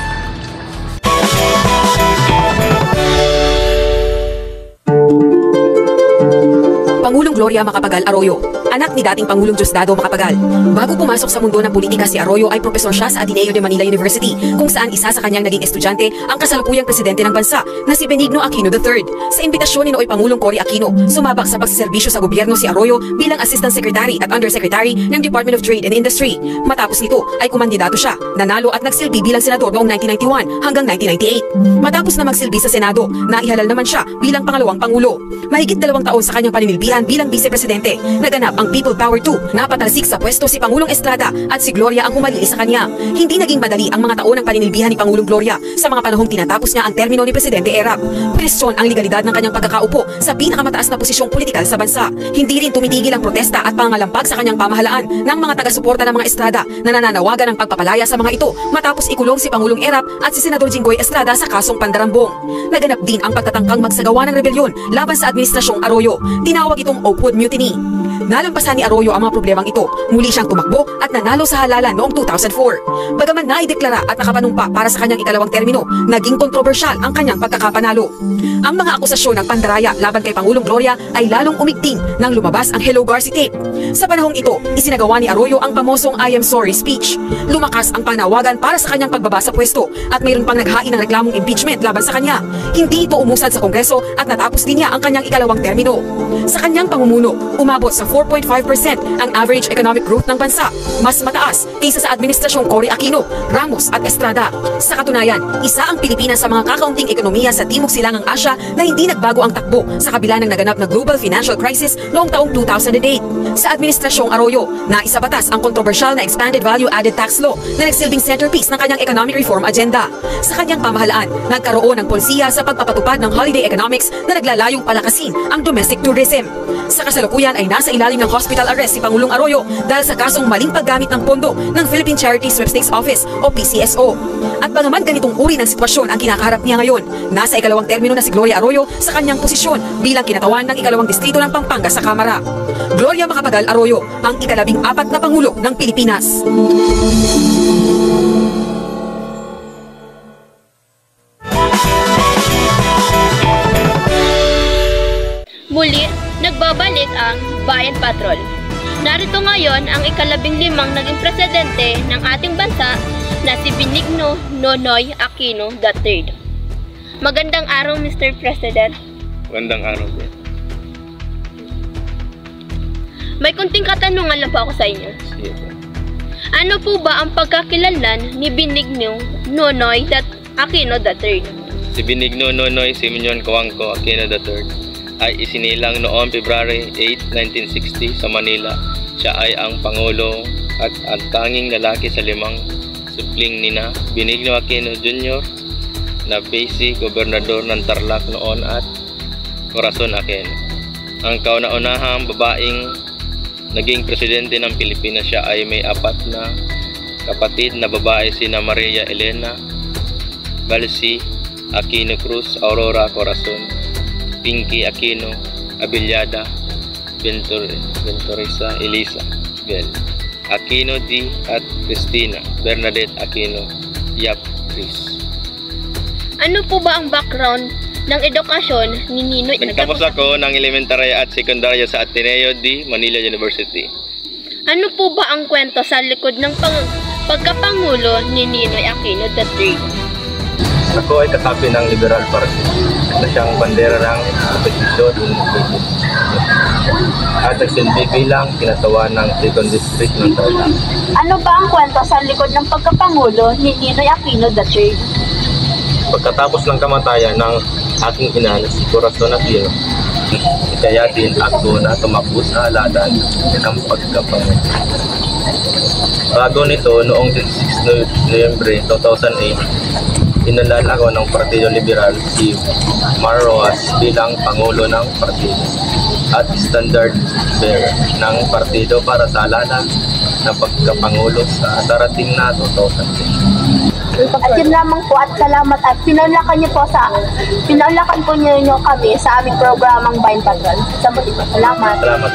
Pangulong Gloria Macapagal Arroyo, anak ni dating Pangulong Diosdado Macapagal. Bago pumasok sa mundo ng politika si Arroyo ay propesor siya sa Ateneo de Manila University, kung saan isa sa kanyang naging estudyante ang kasalukuyang presidente ng bansa na si Benigno Aquino III. Sa imbitasyon ni Nooy Pangulong Cory Aquino, sumabak sa pagsiserbisyo sa gobyerno si Arroyo bilang Assistant Secretary at Undersecretary ng Department of Trade and Industry. Matapos nito ay kumandidato siya, nanalo at nagsilbi bilang senador noong 1991 hanggang 1998. Matapos na magsilbi sa Senado, naihalal naman siya bilang pangalawang Pangulo. Mahigit 2 taon sa kanyang paninilbihan bilang Vice-Presidente, naganap ang People Power 2, napatalsik sa pwesto si Pangulong Estrada at si Gloria ang humalili sa kanya. Hindi naging madali ang mga taon ng paninilbihan ni Pangulong Gloria sa mga panahong tinatapos niya ang termino ni Presidente Erap. Presyon ang legalidad ng kanyang pagkakaupo sa pinakamataas na posisyong politikal sa bansa. Hindi rin tumitigil ang protesta at pangalampag sa kanyang pamahalaan ng mga taga-suporta ng mga Estrada na nananawagan ng pagpapalaya sa mga ito matapos ikulong si Pangulong Erap at si Senador Jinggoy Estrada sa kasong pandarambong. Naganap din ang pagtatangkang magsagawa ng rebelyon laban sa Administrasyong Arroyo. Tinawag itong Oakwood Mutiny. Nalampasan ni Arroyo ang mga problemang ito. Muli siyang tumakbo at nanalo sa halalan noong 2004. Bagaman naideklara at nakapanumpa para sa kanyang ikalawang termino, naging kontrobersyal ang kanyang pagkakapanalo. Ang mga akusasyon ng pandaraya laban kay Pangulong Gloria ay lalong umigting nang lumabas ang Hello Garci tape. Sa panahong ito, isinagawa ni Arroyo ang pamosong I am sorry speech. Lumakas ang panawagan para sa kanyang pagbaba sa pwesto at mayroon pang naghain ng reklamong impeachment laban sa kanya. Hindi ito umusad sa Kongreso at natapos din niya ang kanyang ikalawang termino. Sa kanyang pamumuno, umabot sa 4.5% ang average economic growth ng bansa, mas mataas kaysa sa Administrasyong Cory Aquino, Ramos at Estrada. Sa katunayan, isa ang Pilipinas sa mga kakaunting ekonomiya sa Timog Silangang Asya na hindi nagbago ang takbo sa kabila ng naganap na global financial crisis noong taong 2008. Sa Administrasyong Arroyo, naisabatas ang kontrobersyal na Expanded Value Added Tax Law na nagsilbing centerpiece ng kanyang economic reform agenda. Sa kanyang pamahalaan, nagkaroon ng polisiya sa pagpapatupad ng holiday economics na naglalayong palakasin ang domestic tourism. Sa kasalukuyan ay nasa ilalim ng hospital arrest si Pangulong Arroyo dahil sa kasong maling paggamit ng pondo ng Philippine Charity Sweepstakes Office o PCSO. At bagaman ganitong uri ng sitwasyon ang kinakaharap niya ngayon, nasa ikalawang termino na si Gloria Arroyo sa kanyang posisyon bilang kinatawan ng ikalawang distrito ng Pampanga sa Kamara. Gloria Macapagal Arroyo, ang ika-14 na Pangulo ng Pilipinas. Muli, nagbabalik ang Bayan Patrol. Narito ngayon ang ika-15 naging presidente ng ating bansa na si Benigno Nonoy Aquino III. Magandang araw, Mr. President. Magandang araw din. May kunting katanungan lang po ako sa inyo. Sige po. Ano po ba ang pagkakilanlan ni Benigno Nonoy Aquino III? Si Benigno Nonoy Simeon Coangco Aquino III ay isinilang noong February 8, 1960 sa Manila. Siya ay ang Pangulo at ang tanging lalaki sa 5 supling nina Benigno Aquino Jr. na basic gobernador ng Tarlac noon at Corazon Aquino. Ang kauna-unahang babaeng naging presidente ng Pilipinas. Siya ay may 4 na kapatid na babae sina Maria Elena Balsi Aquino Cruz, Aurora Corazon, Pinky Aquino Abiliada, Venturesa Elisa Bel, Aquino D. at Cristina Bernadette Aquino Yap Chris. Ano po ba ang background ng edukasyon ni Ninoy? Nagtapos ako ng elementary at sekundarya sa Ateneo de Manila University. Ano po ba ang kwento sa likod ng pagkapangulo ni Ninoy Aquino III? Ako ay katabi ng Liberal Party na siyang bandera ng oposisyon at nagsilbi bilang kinatawan ng 2nd District ng Tarlac. Ano ba ang kwento sa likod ng pagkapangulo ni Ninoy Aquino III? Pagkatapos ng kamatayan ng aking ina na si Corazon Aquino, kaya din ako na tumakbo sa halalan ng pagkapangulo. Bago nito, noong 16 Nobyembre 2008, inalala ako ng Partido Liberal si Mar Rojas bilang Pangulo ng Partido at standard bearer ng partido para sa halalan ng pagkapangulo sa darating na 2010. At yun lamang po at salamat at pinanlakan po niyo kami sa aming programang Bayan Patrol. Sa muli po, salamat. Salamat.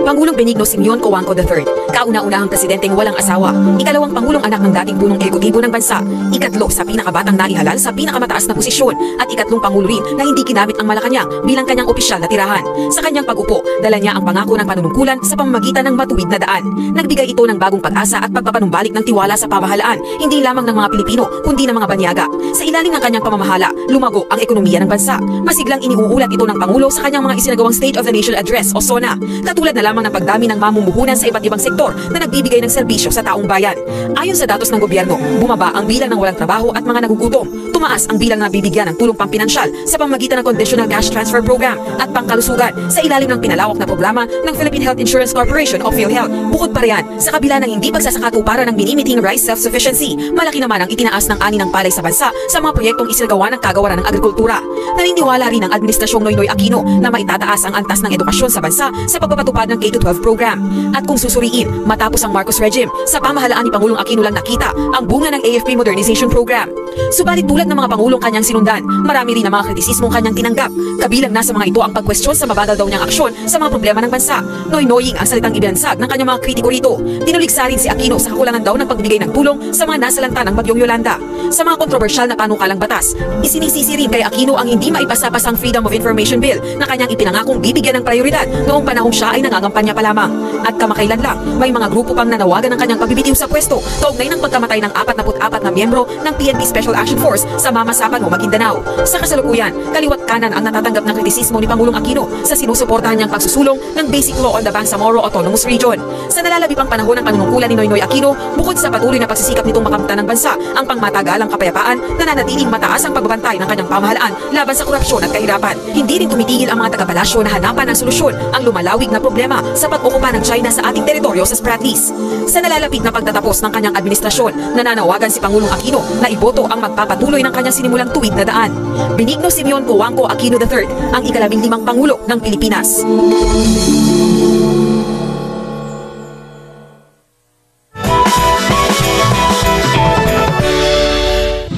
Pangulong Benigno Simeon Cojuangco III, kauna-unahang presidenteng walang asawa, ikalawang pangulong anak ng dating punong ehekutibo ng bansa, ikatlo sa pinakabatang naihalal sa pinakamataas na posisyon, at ikatlong pangulo rin na hindi ginamit ang Malacanang bilang kanyang opisyal na tirahan. Sa kanyang pag-upo, dala niya ang pangako ng panunungkulan sa pamamagitan ng matuwid na daan. Nagbigay ito ng bagong pag-asa at pagpapanumbalik ng tiwala sa pamahalaan, hindi lamang ng mga Pilipino, kundi ng mga banyaga. Sa ilalim ng kanyang pamamahala, lumago ang ekonomiya ng bansa. Masiglang iniuulat ito ng Pangulo sa kanyang mga isinagawang State of the Nation Address o SONA, katulad na lamang ng pagdami ng mamumuhunan sa iba't ibang sektor na nagbibigay ng serbisyo sa taong bayan. Ayon sa datos ng gobyerno, bumaba ang bilang ng walang trabaho at mga nagugutom. Tumaas ang bilang na bibigyan ng tulong pampinansyal sa pamamagitan ng Conditional Cash Transfer Program at pangkalusugan sa ilalim ng pinalawak na programa ng Philippine Health Insurance Corporation o PhilHealth. Bukod pa riyan, sa kabila ng hindi pagsasakatuparan ng minimiting rice self-sufficiency, malaki naman ang itinaas ng ani ng palay sa bansa sa mga proyektong isinagawa ng kagawaran ng agrikultura. Naniniwala rin ang Administrasyong Noynoy Aquino na maitataas ang antas ng edukasyon sa bansa sa pagpapatupad ng K-12 program. At kung susuriin, matapos ang Marcos regime, sa pamahalaan ni Pangulong Aquino lang nakita ang bunga ng AFP Modernization Program. Subalit tulad ng mga pangulong kanyang sinundan, marami rin ang mga kritisismong kanyang tinanggap. Kabilang na sa mga ito ang pagkwestiyon sa mabagal daw niyang aksyon sa mga problema ng bansa. Noynoying ang salitang ibinansag ng kanyang mga kritiko rito. Tinuligsa rin si Aquino sa kakulangan daw ng pagbibigay ng tulong sa mga nasalanta ng Bagyong Yolanda. Sa mga kontrobersyal na panukalang batas, isinisisi rin kay Aquino ang hindi maipasa-pasang Freedom of Information Bill na kanyang ipinangakong bibigyan ng prioridad noong panahong siya ay nangangampanya pa lamang. At kamakailan lang, may mga grupo pang nanawagan ng kanyang pagbibitiw sa pwesto kaugnay ng pagkamatay ng 44 na miyembro ng PNP Special Action Force sa Mamasapan o Maguindanao. Sa kasalukuyan, kaliwat kanan ang natatanggap ng kritisismo ni Pangulong Aquino sa sinusuportahan niyang pagsusulong ng Basic Law on the Bangsamoro Autonomous Region. Sa nalalabi pang panahon ng panunungkulan ni Noynoy Aquino, bukod sa patuloy na pagsisikap nitong makamtan ng bansa ang pangmatagalang kapayapaan, nananatiling mataas ang pagbabantay ng kanyang pamahalaan laban sa korupsyon at kahirapan. Hindi rin tumitigil ang mga taga-palasyo na hanapan ng solusyon ang lumalawig na problema sa pag-okupa ng China sa ating teritoryo sa Spratlys. Sa nalalapit na pagtatapos ng kanyang administrasyon, nananawagan si Pangulong Aquino na iboto ang magpapatuloy ng kanyang sinimulang tuwid na daan. Benigno Simeon Cojuangco Aquino III, ang ika-15 Pangulo ng Pilipinas.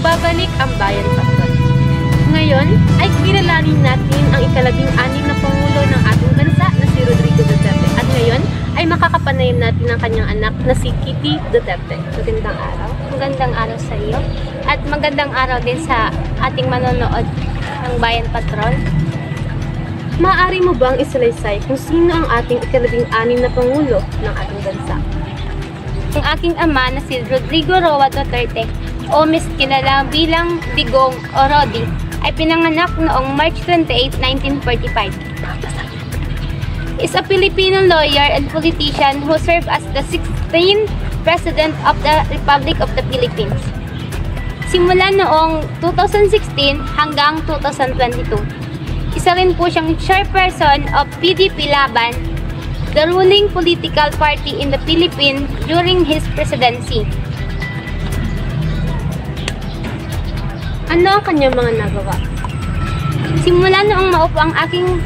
Babalik ang Bayan Patrol. Ngayon ay kilalanin natin ang ika-16 na Pangulo ng ating bansa na si Rodrigo Duterte. At ngayon ay makakapanayam natin ang kanyang anak na si Kitty Duterte. Magandang araw. Magandang araw sa iyo. At magandang araw din sa ating manonood ng Bayan Patrol. Maaari mo bang isalaysay kung sino ang ating ika-16 na Pangulo ng ating bansa? Ang aking ama na si Rodrigo Roa Duterte o mas kilala bilang Digong o Rodi ay pinanganak noong March 28, 1945. Is a Filipino lawyer and politician who served as the 16th President of the Republic of the Philippines. Simula noong 2016 hanggang 2022. Isa rin po siyang chairperson of PDP Laban, the ruling political party in the Philippines during his presidency. Ano ang kanyang mga nagawa? Simula noong maupo ang aking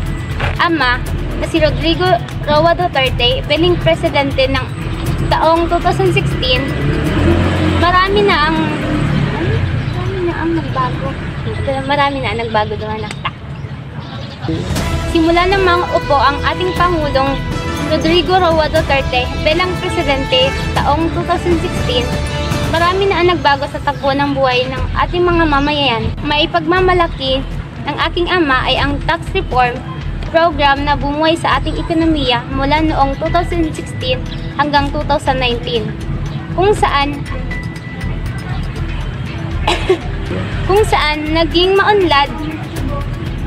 ama na si Rodrigo Roa Duterte bilang presidente ng taong 2016, marami na ang nagbago doon na. Simula nang maupo ang ating Pangulong Rodrigo Roa Duterte bilang presidente taong 2016, marami na ang nagbago sa takbo ng buhay ng ating mga mamayan. May pagmamalaki ng aking ama ay ang tax reform program na bumuhay sa ating ekonomiya mula noong 2016 hanggang 2019, kung saan naging maunlad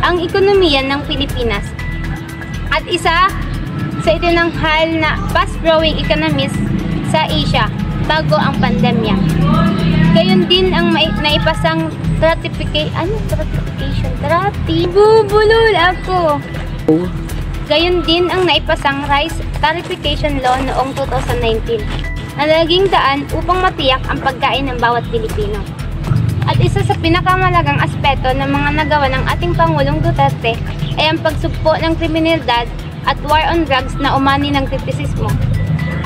ang ekonomiya ng Pilipinas at isa sa itinanghal na fast-growing economies sa Asia bago ang pandemya. Gayon din ang naipasang Gayon din ang naipasang Rice Tarification Law noong 2019 na naging daan upang matiyak ang pagkain ng bawat Pilipino. At isa sa pinakamalagang aspeto ng mga nagawa ng ating Pangulong Duterte ay ang pagsugpo ng kriminalidad at war on drugs na umani ng kritisismo.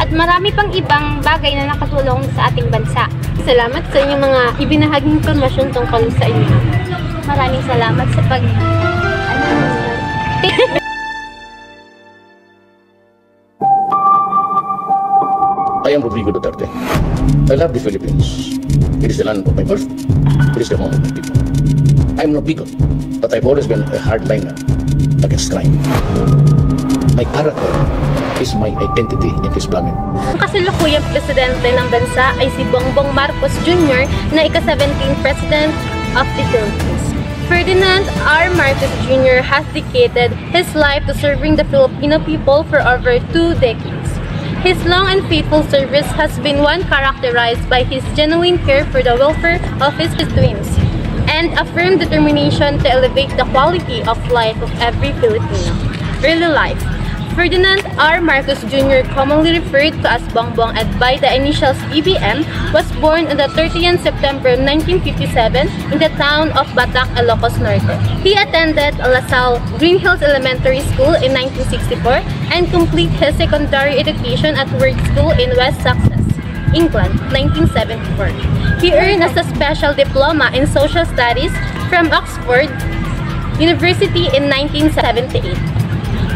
At marami pang ibang bagay na nakatulong sa ating bansa. Salamat sa inyong mga ibinahaging impormasyon tungkol sa inyo. Maraming salamat sa I am Rodrigo Duterte. I love the Philippines. It is the land of my birth. It is the home of my people. I am no bigot, but I've always been a hardliner against crime. My character is my identity in this planet. Ang kasalukuyang presidente ng bansa ay si Bongbong Marcos Jr. na ika-17th President of the Philippines. Ferdinand R. Marcos Jr. has dedicated his life to serving the Filipino people for over 2 decades. His long and faithful service has been one characterized by his genuine care for the welfare of his constituents and a firm determination to elevate the quality of life of every Filipino. Early life. Ferdinand R. Marcos Jr., commonly referred to as Bongbong and by the initials BBM, was born on the 30th September 1957 in the town of Batac, Ilocos Norte. He attended LaSalle Green Hills Elementary School in 1964 and completed his secondary education at Worth School in West Sussex, England, 1974. He earned a special diploma in social studies from Oxford University in 1978.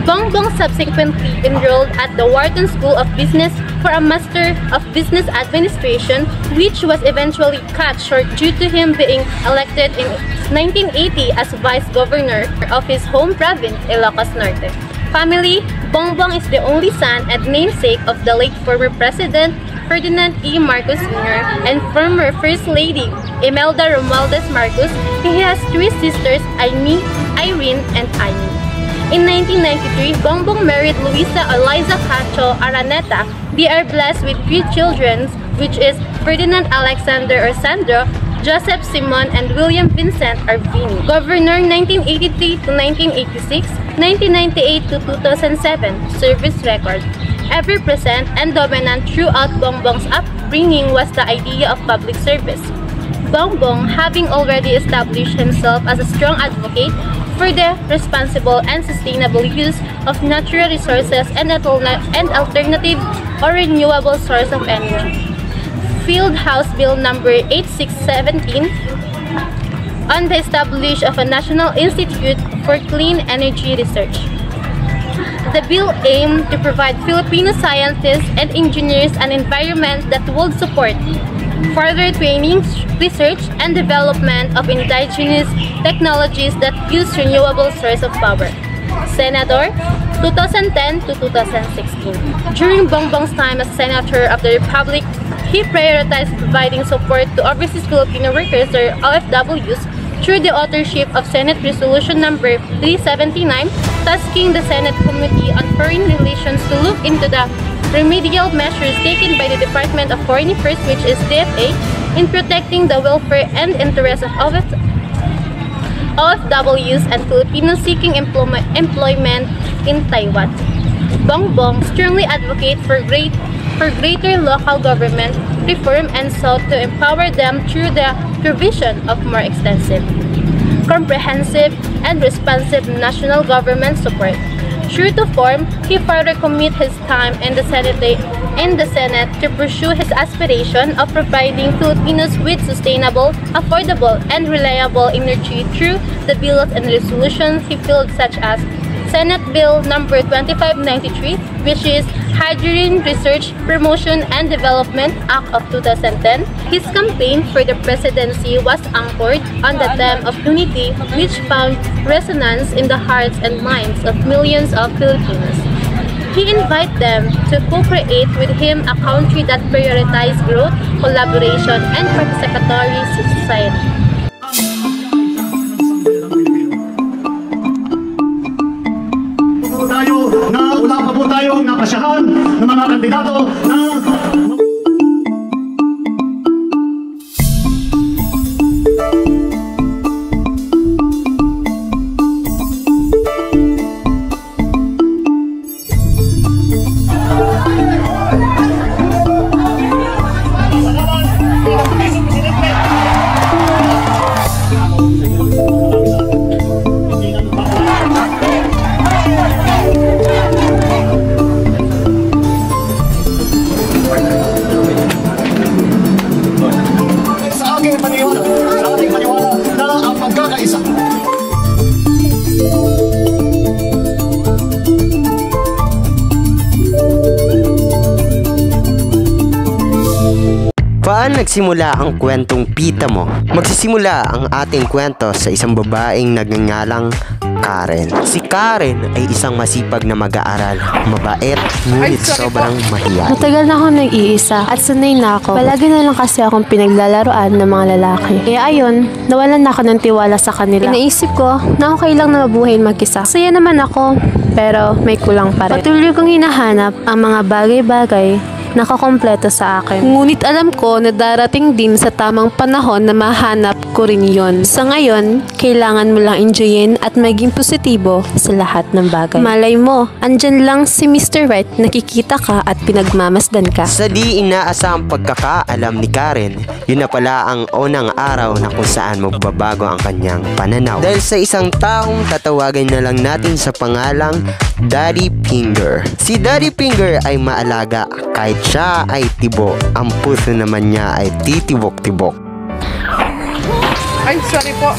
Bongbong subsequently enrolled at the Wharton School of Business for a Master of Business Administration, which was eventually cut short due to him being elected in 1980 as Vice Governor of his home province, Ilocos Norte. Family. Bongbong is the only son and namesake of the late former President Ferdinand E. Marcos Jr. and former First Lady Imelda Romualdez Marcos. He has 3 sisters, Aimee, Irene, and Aimee. In 1993, Bongbong married Luisa Eliza Cacho Araneta. They are blessed with 3 children, which is Ferdinand Alexander or Sandro, Joseph Simon, and William Vincent Arvini. Governor 1983 to 1986, 1998 to 2007, service record. Ever present and dominant throughout Bongbong's upbringing was the idea of public service. Bongbong, having already established himself as a strong advocate for the responsible and sustainable use of natural resources and alternative or renewable source of energy. Field House Bill number 8617 on the establishment of a National Institute for Clean Energy Research. The bill aimed to provide Filipino scientists and engineers an environment that would support further training, research, and development of indigenous technologies that use renewable source of power. Senator, 2010 to 2016. During Bongbong's time as Senator of the Republic, he prioritized providing support to overseas Filipino workers or OFWs through the authorship of Senate Resolution number 379, tasking the Senate Committee on Foreign Relations to look into the remedial measures taken by the Department of Foreign Affairs, which is DFA, in protecting the welfare and interests of OFWs and Filipinos seeking employment in Taiwan. Bongbong strongly advocates for greater local government reform and sought to empower them through the provision of more extensive, comprehensive, and responsive national government support. True to form, he further commit his time in the Senate to pursue his aspiration of providing Filipinos with sustainable, affordable, and reliable energy through the bills and resolutions he filed, such as Senate Bill number 2593, which is Hydrogen Research, Promotion and Development Act of 2010. His campaign for the presidency was anchored on the theme of unity, which found resonance in the hearts and minds of millions of Filipinos. He invited them to co-create with him a country that prioritizes growth, collaboration, and participatory society. Wala pa po tayong napasyahan ng mga kandidato na Paano nagsimula ang kwentong Pita Mo? Magsisimula ang ating kwento sa isang babaeng nagngangalang Karen. Si Karen ay isang masipag na mag-aaral, mabait, ngunit sobrang mahiyain. Matagal na akong nag-iisa at sanay na ako. Palagi na lang kasi akong pinaglalaroan ng mga lalaki. Kaya ayun, nawalan na ako ng tiwala sa kanila. Inaisip ko na okay lang na mabuhay mag-isa. Saya naman ako, pero may kulang pa rin. Patuloy kong hinahanap ang mga bagay-bagay nakakompleto sa akin. Ngunit alam ko na darating din sa tamang panahon na mahanap ko rin yon. Sa ngayon, kailangan mo lang enjoyin at maging positibo sa lahat ng bagay. Malay mo, andyan lang si Mr. Right, nakikita ka at pinagmamasdan ka. Sa di inaasahang pagkakaalam ni Karen, yun na pala ang unang araw na kung saan magbabago ang kanyang pananaw. Dahil sa isang taong tatawagin na lang natin sa pangalang Daddy Finger. Si Daddy Finger ay maalaga kahit siya ay tibo, ang puso naman niya ay titibok-tibok. Ay, sorry po.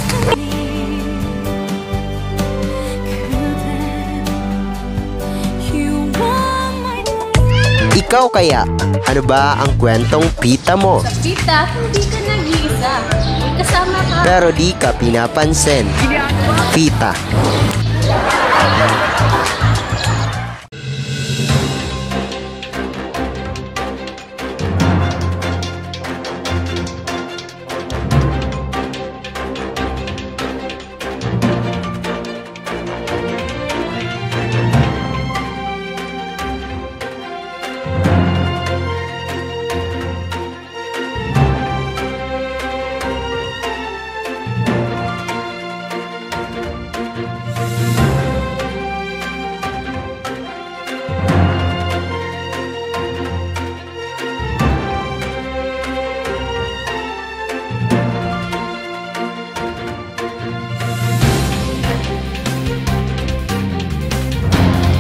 Ikaw kaya, ano ba ang kwentong Pita Mo? Sa Pita, hindi ka nag-iisa. May kasama ka. Pero di ka pinapansin. Pita,